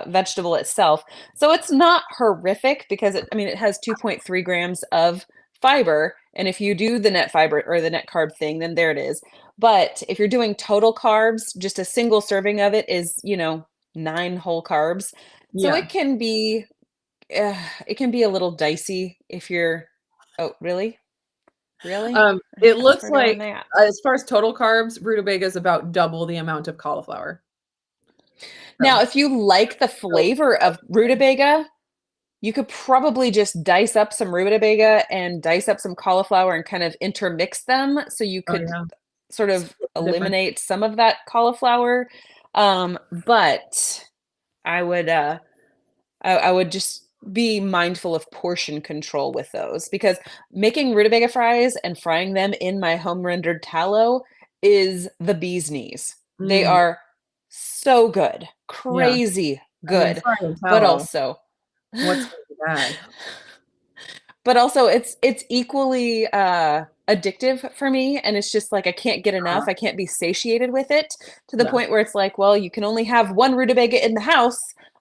Speaker 2: vegetable itself. So it's not horrific because it has 2.3 grams of fiber. And if you do the net fiber or the net carb thing, then there it is. But if you're doing total carbs, just a single serving of it is, 9 whole carbs. So
Speaker 1: Yeah.
Speaker 2: it can be a little dicey if you're, oh, really? Really?
Speaker 1: It
Speaker 2: How
Speaker 1: looks
Speaker 2: far do I
Speaker 1: like,
Speaker 2: want that?
Speaker 1: as far as total carbs, rutabaga is about double the amount of cauliflower.
Speaker 2: Now,
Speaker 1: So,
Speaker 2: if you like the
Speaker 1: so
Speaker 2: flavor of rutabaga, you could probably just dice up some rutabaga and dice up some cauliflower and kind of intermix them so you
Speaker 1: oh,
Speaker 2: could
Speaker 1: yeah.
Speaker 2: sort of
Speaker 1: Split the difference.
Speaker 2: eliminate some of that cauliflower. But I would I would just be mindful of portion control with those because making rutabaga fries and frying them in my home rendered tallow is the bee's knees. They
Speaker 1: Mm,
Speaker 2: are so good,
Speaker 1: yeah.
Speaker 2: crazy
Speaker 1: I mean,
Speaker 2: good,
Speaker 1: fry and
Speaker 2: but
Speaker 1: tallow,
Speaker 2: also
Speaker 1: what's gonna be bad?
Speaker 2: but also it's equally addictive for me, and it's just like I can't get enough. I can't be satiated with it to the
Speaker 1: Yeah,
Speaker 2: point where it's like, well, you can only have one rutabaga in the house,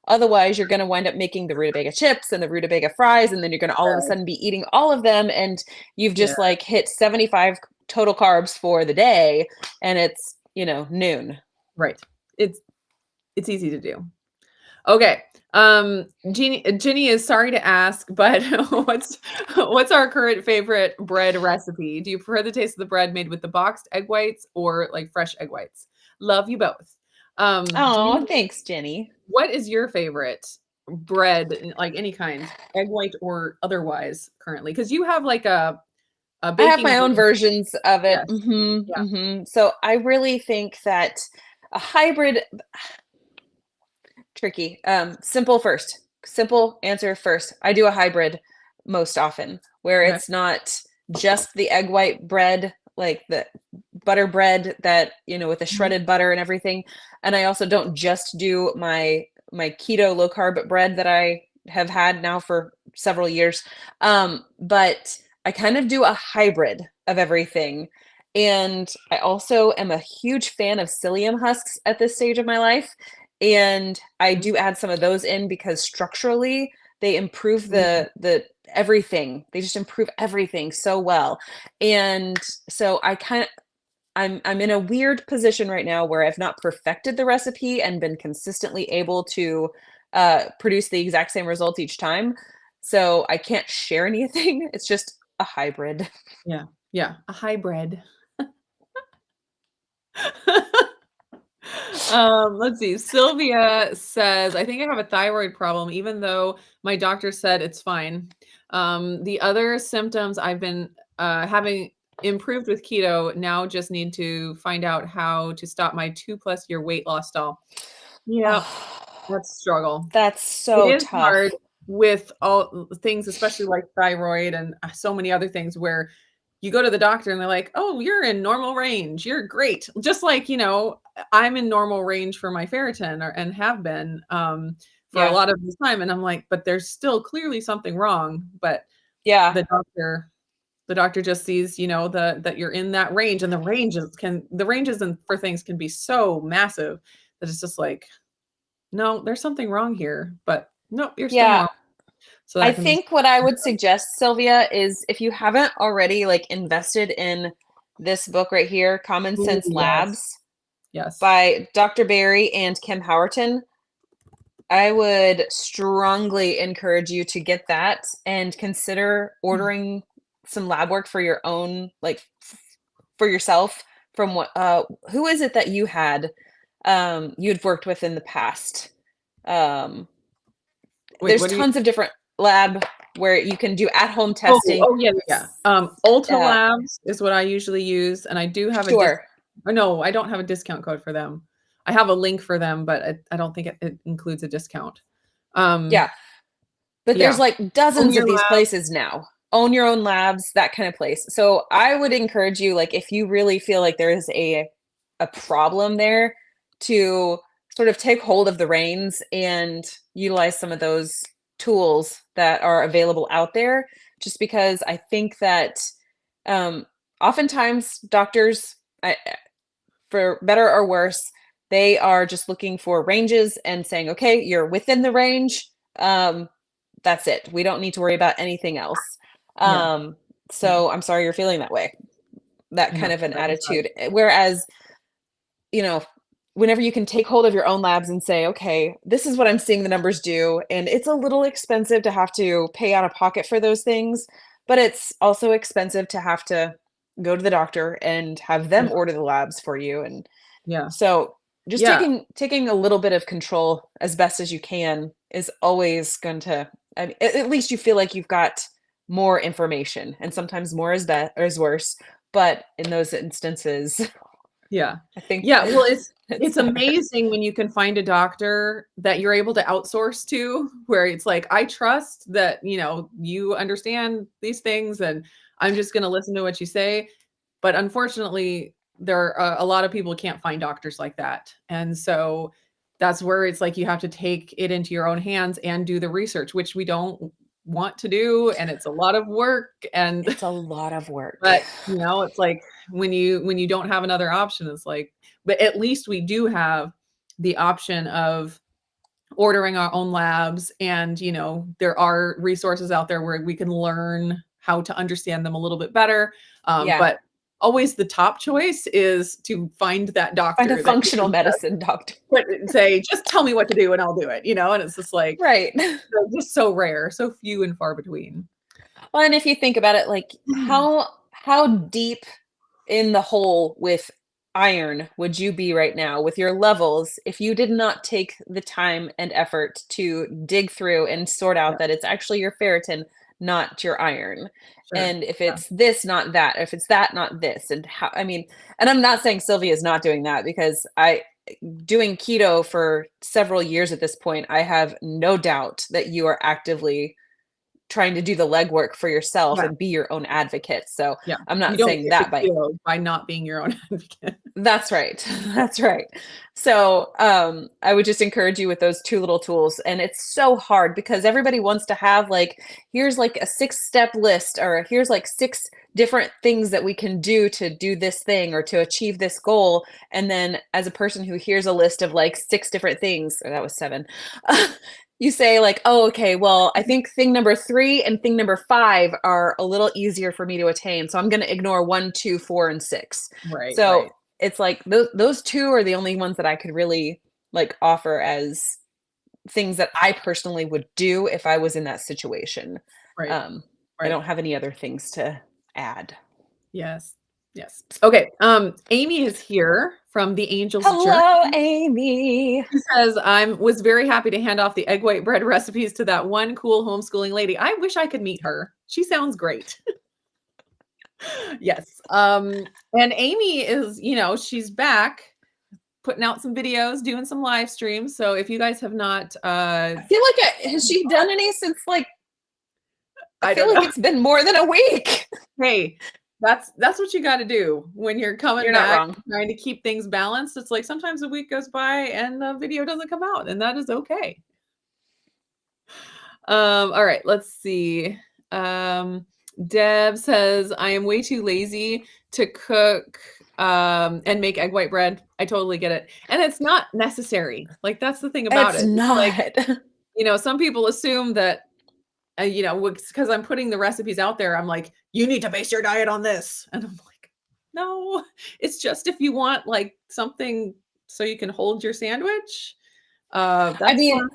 Speaker 2: otherwise you're going to wind up making the rutabaga chips and the rutabaga fries, and then you're going to all of a
Speaker 1: right.
Speaker 2: sudden be eating all of them, and you've
Speaker 1: Yeah,
Speaker 2: just like hit 75 total carbs for the day, and it's noon.
Speaker 1: right. It's it's easy to do. Okay. Ginny is sorry to ask, but what's our current favorite bread recipe? Do you prefer the taste of the bread made with the boxed egg whites or like fresh egg whites? Love you both.
Speaker 2: Oh,
Speaker 1: Ginny,
Speaker 2: thanks, Jenny.
Speaker 1: what is your favorite bread, like any kind, egg white or otherwise currently? Because you have like a
Speaker 2: I have
Speaker 1: baking
Speaker 2: my own
Speaker 1: bread.
Speaker 2: versions of it.
Speaker 1: Yes. Yeah.
Speaker 2: So I really think that a hybrid tricky. Simple first. Simple answer first. I do a hybrid most often where
Speaker 1: Okay.
Speaker 2: it's not just the egg white bread, like the butter bread that, with the
Speaker 1: Mhm.
Speaker 2: shredded butter and everything. And I also don't just do my keto low carb bread that I have had now for several years. But I kind of do a hybrid of everything. And I also am a huge fan of psyllium husks at this stage of my life. And I do add some of those in because structurally they improve
Speaker 1: Mhm.
Speaker 2: the everything. They just improve everything so well. And so I'm in a weird position right now where I've not perfected the recipe and been consistently able to produce the exact same results each time. So I can't share anything. It's just a hybrid.
Speaker 1: Yeah. Yeah. A hybrid. Let's see. Sylvia says, I think I have a thyroid problem, even though my doctor said it's fine. The other symptoms I've been having improved with keto, now just need to find out how to stop my 2+ year weight loss stall. Yeah,
Speaker 2: Oh,
Speaker 1: that's a struggle.
Speaker 2: that's
Speaker 1: It
Speaker 2: so
Speaker 1: is hard
Speaker 2: tough.
Speaker 1: with all things, especially like thyroid and so many other things where you go to the doctor and they're like, "Oh, you're in normal range. You're great." Just like, I'm in normal range for my ferritin and have been for a
Speaker 2: Yeah.
Speaker 1: lot of this time. And I'm like, but there's still clearly something wrong. But
Speaker 2: Yeah.
Speaker 1: the doctor, the doctor just sees, that you're in that range, and the ranges and for things can be so massive that it's just like, no, there's something wrong here. But no, you're still
Speaker 2: Yeah.
Speaker 1: normal. So
Speaker 2: I
Speaker 1: that can be
Speaker 2: think what I would suggest, Sylvia, is if you haven't already like invested in this book right here, Common
Speaker 1: ooh,
Speaker 2: Sense
Speaker 1: yes.
Speaker 2: Labs
Speaker 1: Yes.
Speaker 2: by Dr. Barry and Kim Howerton, I would strongly encourage you to get that and consider ordering some lab work for your own, like for yourself from what who is it that you'd worked with in the past? Um
Speaker 1: Wait,
Speaker 2: there's
Speaker 1: what do you
Speaker 2: tons of different lab where you can do at-home
Speaker 1: Oh,
Speaker 2: testing.
Speaker 1: oh, yeah, yeah, yeah. Ulta
Speaker 2: Uh,
Speaker 1: Labs is what I usually use, and I do have a
Speaker 2: sure.
Speaker 1: no, I don't have a discount code for them. I have a link for them, but I don't think it includes a discount. Um,
Speaker 2: Yeah. But there's
Speaker 1: yeah.
Speaker 2: like
Speaker 1: Own
Speaker 2: dozens of
Speaker 1: Your
Speaker 2: these
Speaker 1: Lab.
Speaker 2: places now. Own your own labs, that kind of place. So I would encourage you, like, if you really feel like there is a problem there, to sort of take hold of the reins and utilize some of those tools that are available out there. Just because I think that um, oftentimes doctors, for better or worse, they are just looking for ranges and saying, okay, you're within the range. That's it. We don't need to worry about anything else.
Speaker 1: Yeah. Yeah.
Speaker 2: So I'm sorry you're feeling that way, that
Speaker 1: Yeah.
Speaker 2: kind of an attitude. Whereas, you know, whenever you can take hold of your own labs and say, okay, this is what I'm seeing the numbers do. And it's a little expensive to have to pay out of pocket for those things, but it's also expensive to have to go to the doctor and have them
Speaker 1: Yeah.
Speaker 2: order the labs for you. And
Speaker 1: Yeah.
Speaker 2: so just
Speaker 1: Yeah.
Speaker 2: taking a little bit of control as best as you can is always going to, I mean, at least you feel like you've got more information, and sometimes more is best or is worse. But in those instances,
Speaker 1: Yeah.
Speaker 2: I think
Speaker 1: Yeah, well,
Speaker 2: it's
Speaker 1: it's
Speaker 2: better.
Speaker 1: amazing when you can find a doctor that you're able to outsource to, where it's like, "I trust that, you understand these things, and I'm just gonna listen to what you say." But unfortunately, there are a lot of people can't find doctors like that, and so that's where it's like you have to take it into your own hands and do the research, which we don't want to do, and it's a lot of work, and
Speaker 2: It's a lot of work.
Speaker 1: but, it's like when you don't have another option, it's like but at least we do have the option of ordering our own labs and, there are resources out there where we can learn how to understand them a little bit better.
Speaker 2: Yeah.
Speaker 1: But always the top choice is to find that
Speaker 2: Find a
Speaker 1: doctor that you
Speaker 2: functional
Speaker 1: can just
Speaker 2: medicine doctor.
Speaker 1: put and say, "Just tell me what to do and I'll do it," and it's just like,
Speaker 2: Right.
Speaker 1: they're just so rare, so few and far between.
Speaker 2: Well, and if you think about it, like how deep in the hole with iron would you be right now with your levels if you did not take the time and effort to dig through and sort
Speaker 1: Yeah,
Speaker 2: out that it's actually your ferritin, not your iron?
Speaker 1: sure.
Speaker 2: And if
Speaker 1: Yeah,
Speaker 2: it's this, not that, if it's that, not this, and how, I mean, and I'm not saying Sylvia is not doing that, because doing keto for several years at this point, I have no doubt that you are actively trying to do the legwork for yourself
Speaker 1: yeah.
Speaker 2: and be your own advocate. So
Speaker 1: Yeah,
Speaker 2: I'm
Speaker 1: you
Speaker 2: not
Speaker 1: don't
Speaker 2: saying
Speaker 1: get the
Speaker 2: that by
Speaker 1: keto by not being your own advocate.
Speaker 2: that's right. That's right. So I would just encourage you with those two little tools. And it's so hard because everybody wants to have like, here's like a 6-step list, or here's like 6 different things that we can do to do this thing or to achieve this goal. And then as a person who hears a list of like 6 different things, or that was 7, you say like, oh, okay, well, I think thing number 3 and thing number 5 are a little easier for me to attain. So I'm going to ignore 1, 2, 4, and 6.
Speaker 1: Right,
Speaker 2: So
Speaker 1: right,
Speaker 2: it's like those 2 are the only ones that I could really like offer as things that I personally would do if I was in that situation.
Speaker 1: right,
Speaker 2: Um, I
Speaker 1: right.
Speaker 2: don't have any other things to add.
Speaker 1: Yes, yes. Okay, Amy is here from the Angel's Journey.
Speaker 2: Hello, Amy.
Speaker 1: She says, was very happy to hand off the egg white bread recipes to that one cool homeschooling lady. I wish I could meet her. She sounds great." Yes. And Amy is, she's back putting out some videos, doing some live streams. So if you guys have not
Speaker 2: I feel like has she done any since like I
Speaker 1: I
Speaker 2: feel
Speaker 1: don't
Speaker 2: like
Speaker 1: know.
Speaker 2: it's been more than a week.
Speaker 1: Hey, that's what you got to do when you're coming
Speaker 2: You're not
Speaker 1: back,
Speaker 2: wrong.
Speaker 1: trying to keep things balanced. It's like sometimes a week goes by and the video doesn't come out, and that is okay. All right, let's see. Deb says, I am way too lazy to cook and make egg white bread. I totally get it. And it's not necessary. Like that's the thing about
Speaker 2: It's
Speaker 1: it. It's like,
Speaker 2: not.
Speaker 1: some people assume that because I'm putting the recipes out there, I'm like, you need to base your diet on this. And I'm like, no, it's just if you want like something so you can hold your sandwich.
Speaker 2: I
Speaker 1: That's
Speaker 2: mean,
Speaker 1: fine.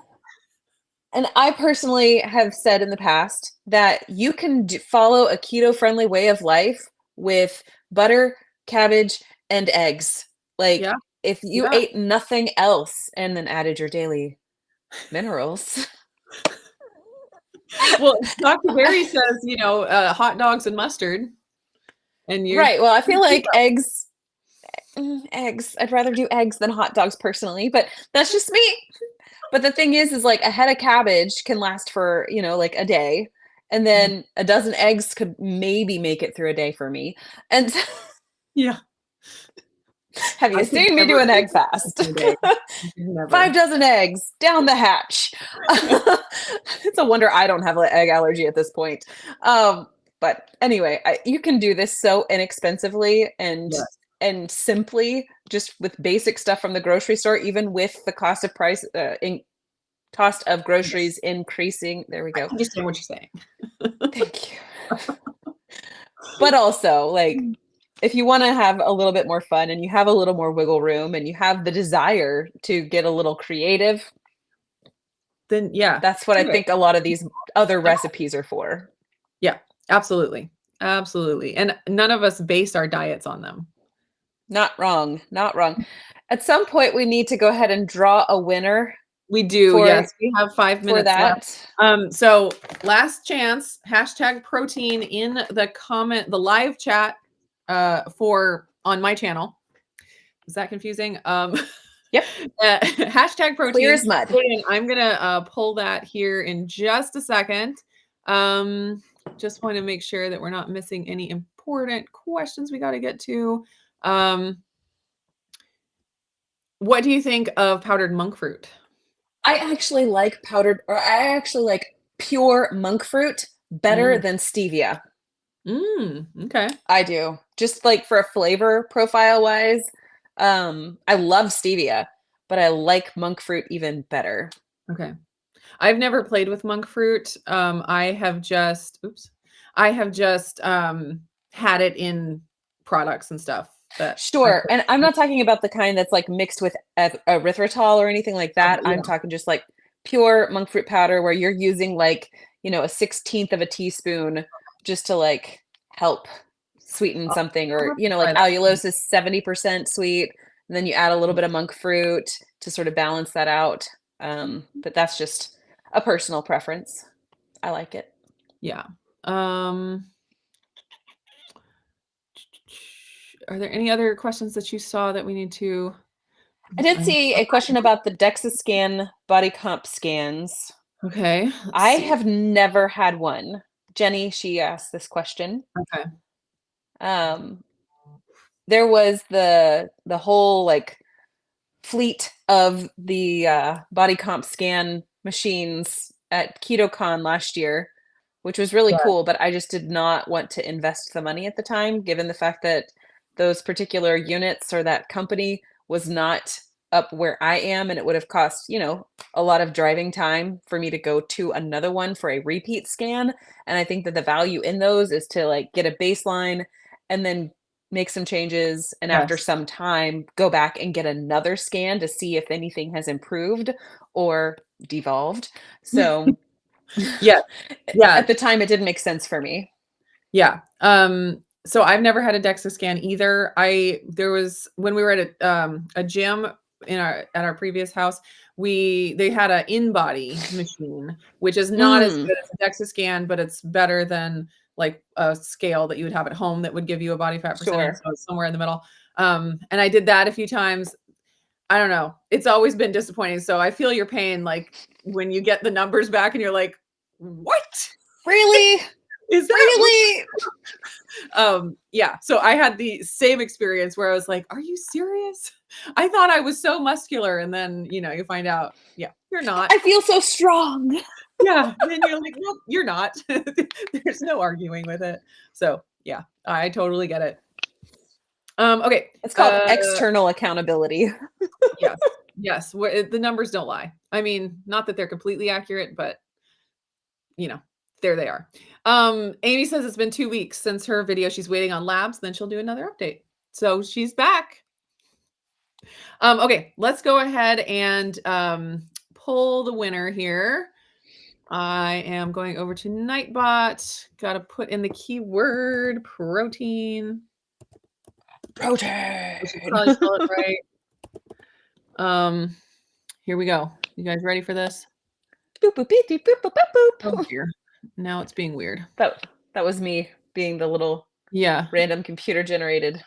Speaker 2: and I personally have said in the past that you can follow a keto-friendly way of life with butter, cabbage, and eggs. Like,
Speaker 1: Yeah.
Speaker 2: if you
Speaker 1: Yeah.
Speaker 2: ate nothing else and then added your daily minerals.
Speaker 1: Well, Dr. Berry says, hot dogs and mustard, and you're
Speaker 2: Right. Well, I feel
Speaker 1: keto.
Speaker 2: like eggs. I'd rather do eggs than hot dogs personally, but that's just me. But the thing is like a head of cabbage can last for, like a day. And
Speaker 1: Mhm.
Speaker 2: then a dozen eggs could maybe make it through a day for me. And
Speaker 1: Yeah.
Speaker 2: have
Speaker 1: I
Speaker 2: you
Speaker 1: could
Speaker 2: seen me do
Speaker 1: never
Speaker 2: an
Speaker 1: make
Speaker 2: egg
Speaker 1: it
Speaker 2: fast?
Speaker 1: through a day. I could
Speaker 2: 5
Speaker 1: never.
Speaker 2: dozen eggs down the hatch. It's a wonder I don't have an egg allergy at this point. But anyway, you can do this so inexpensively, and
Speaker 1: Yes.
Speaker 2: and simply, just with basic stuff from the grocery store, even with the cost of groceries increasing. There we
Speaker 1: I
Speaker 2: go.
Speaker 1: understand what you're saying.
Speaker 2: Thank you. But also, like, if you want to have a little bit more fun and you have a little more wiggle room and you have the desire to get a little creative,
Speaker 1: Then yeah,
Speaker 2: that's what I
Speaker 1: do it.
Speaker 2: think a lot of these other recipes are for.
Speaker 1: Yeah, absolutely. Absolutely. And none of us base our diets on them.
Speaker 2: Not wrong, not wrong. At some point, we need to go ahead and draw a winner
Speaker 1: We do,
Speaker 2: for
Speaker 1: yes. We have 5
Speaker 2: for
Speaker 1: minutes left.
Speaker 2: that.
Speaker 1: So last chance, #protein in the live chat for on my channel. Is that confusing?
Speaker 2: Yep.
Speaker 1: #protein.
Speaker 2: Clear as mud.
Speaker 1: And I'm gonna pull that here in just a second. Just want to make sure that we're not missing any important questions we got to get to. What do you think of powdered monk fruit?
Speaker 2: I actually like pure monk fruit better
Speaker 1: Mm.
Speaker 2: than stevia.
Speaker 1: Okay.
Speaker 2: I do. Just like for a flavor profile wise, I love stevia, but I like monk fruit even better.
Speaker 1: Okay. I've never played with monk fruit. I have just had it in products and stuff that I
Speaker 2: Sure.
Speaker 1: put.
Speaker 2: And I'm not talking about the kind that's like mixed with erythritol or anything like that.
Speaker 1: Yeah.
Speaker 2: I'm talking just like pure monk fruit powder where you're using like, a 16th of a teaspoon just to like help sweeten
Speaker 1: I'll
Speaker 2: something,
Speaker 1: I'll
Speaker 2: or,
Speaker 1: have to try
Speaker 2: like
Speaker 1: that.
Speaker 2: allulose is 70% sweet. And then you add a little bit of monk fruit to sort of balance that out. But that's just a personal preference. I like it.
Speaker 1: Yeah. Are there any other questions that you saw that we need to?
Speaker 2: I did see a question about the DEXA scan body comp scans.
Speaker 1: Okay, let's
Speaker 2: I
Speaker 1: see.
Speaker 2: have never had one. Jenny, she asked this question.
Speaker 1: Okay.
Speaker 2: Um, there was the whole like fleet of the body comp scan machines at KetoCon last year, which was really
Speaker 1: Yeah.
Speaker 2: cool, but I just did not want to invest the money at the time, given the fact that those particular units or that company was not up where I am, and it would have cost, a lot of driving time for me to go to another one for a repeat scan. And I think that the value in those is to like get a baseline and then make some changes, and after
Speaker 1: Yes.
Speaker 2: some time go back and get another scan to see if anything has improved or devolved. So
Speaker 1: Yeah. Yeah.
Speaker 2: at the time it didn't make sense for me.
Speaker 1: Yeah. So I've never had a DEXA scan either. There was when we were at a gym at our previous house, they had an in-body machine, which is not as
Speaker 2: Mm,
Speaker 1: good as a DEXA scan, but it's better than like a scale that you would have at home that would give you a body fat percentage.
Speaker 2: sure.
Speaker 1: So it's somewhere in the middle. And I did that a few times. I don't know. It's always been disappointing. So I feel your pain, like when you get the numbers back and you're like, what
Speaker 2: Really?
Speaker 1: is that?
Speaker 2: Really?
Speaker 1: Yeah, so I had the same experience where I was like, "Are you serious? I thought I was so muscular," and then, you find out, yeah, you're not.
Speaker 2: I feel so strong.
Speaker 1: Yeah, then you're like, "Nope, you're not." There's no arguing with it. So, yeah, I totally get it. Okay,
Speaker 2: It's called external accountability.
Speaker 1: yes, yes, the numbers don't lie. I mean, not that they're completely accurate, but, you know, there they are. Amy says it's been 2 weeks since her video. She's waiting on labs, then she'll do another update. So she's back. Okay, let's go ahead and pull the winner here. I am going over to Nightbot. Got to put in the keyword protein.
Speaker 2: Protein.
Speaker 1: I should probably spell it right. Here we go. You guys ready for this?
Speaker 2: Boop, boop, beep, beep, boop, boop, boop,
Speaker 1: Oh
Speaker 2: boop.
Speaker 1: dear. Now it's being weird.
Speaker 2: That was me being the little
Speaker 1: Yeah.
Speaker 2: random computer generated.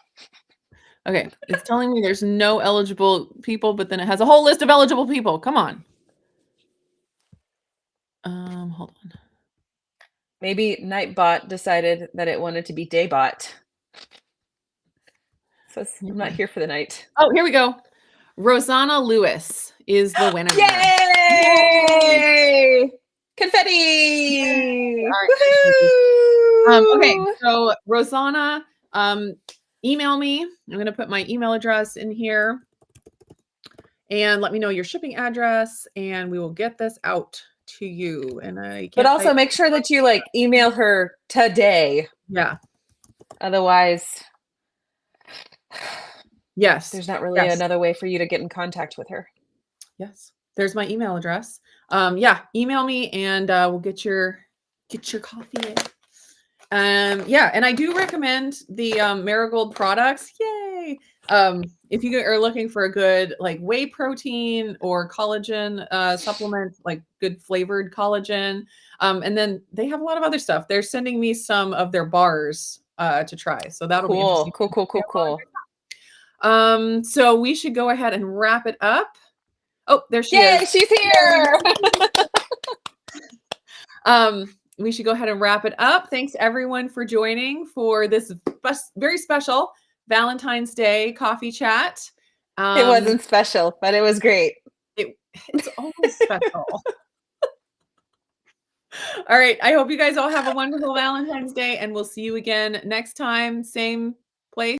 Speaker 1: Okay. It's telling me there's no eligible people, but then it has a whole list of eligible people. Come on. Hold on.
Speaker 2: Maybe Nightbot decided that it wanted to be Daybot. So I'm not here for the night.
Speaker 1: Oh, here we go. Rosanna Lewis is the winner.
Speaker 2: Yay! Confetti!
Speaker 1: Yay!
Speaker 2: Woohoo!
Speaker 1: Okay, so Rosanna, email me. I'm going to put my email address in here and let me know your shipping address and we will get this out to you. And
Speaker 2: but also make sure that you like email her today.
Speaker 1: Yeah.
Speaker 2: Otherwise,
Speaker 1: yes,
Speaker 2: there's not really another way for you to get in contact with her.
Speaker 1: Yes. There's my email address. Yeah, email me and we'll get your coffee in. Yeah, and I do recommend the Marigold products. Yay! If you are looking for a good like whey protein or collagen supplement, like good flavored collagen, and then they have a lot of other stuff. They're sending me some of their bars to try, so that'll be interesting.
Speaker 2: Cool.
Speaker 1: So we should go ahead and wrap it up. Oh, there she
Speaker 2: is. Yay,
Speaker 1: is.
Speaker 2: she's here.
Speaker 1: We should go ahead and wrap it up. Thanks everyone for joining for this very special Valentine's Day coffee chat.
Speaker 2: It wasn't special, but it was great.
Speaker 1: It's always special. All right. I hope you guys all have a wonderful Valentine's Day and we'll see you again next time. Same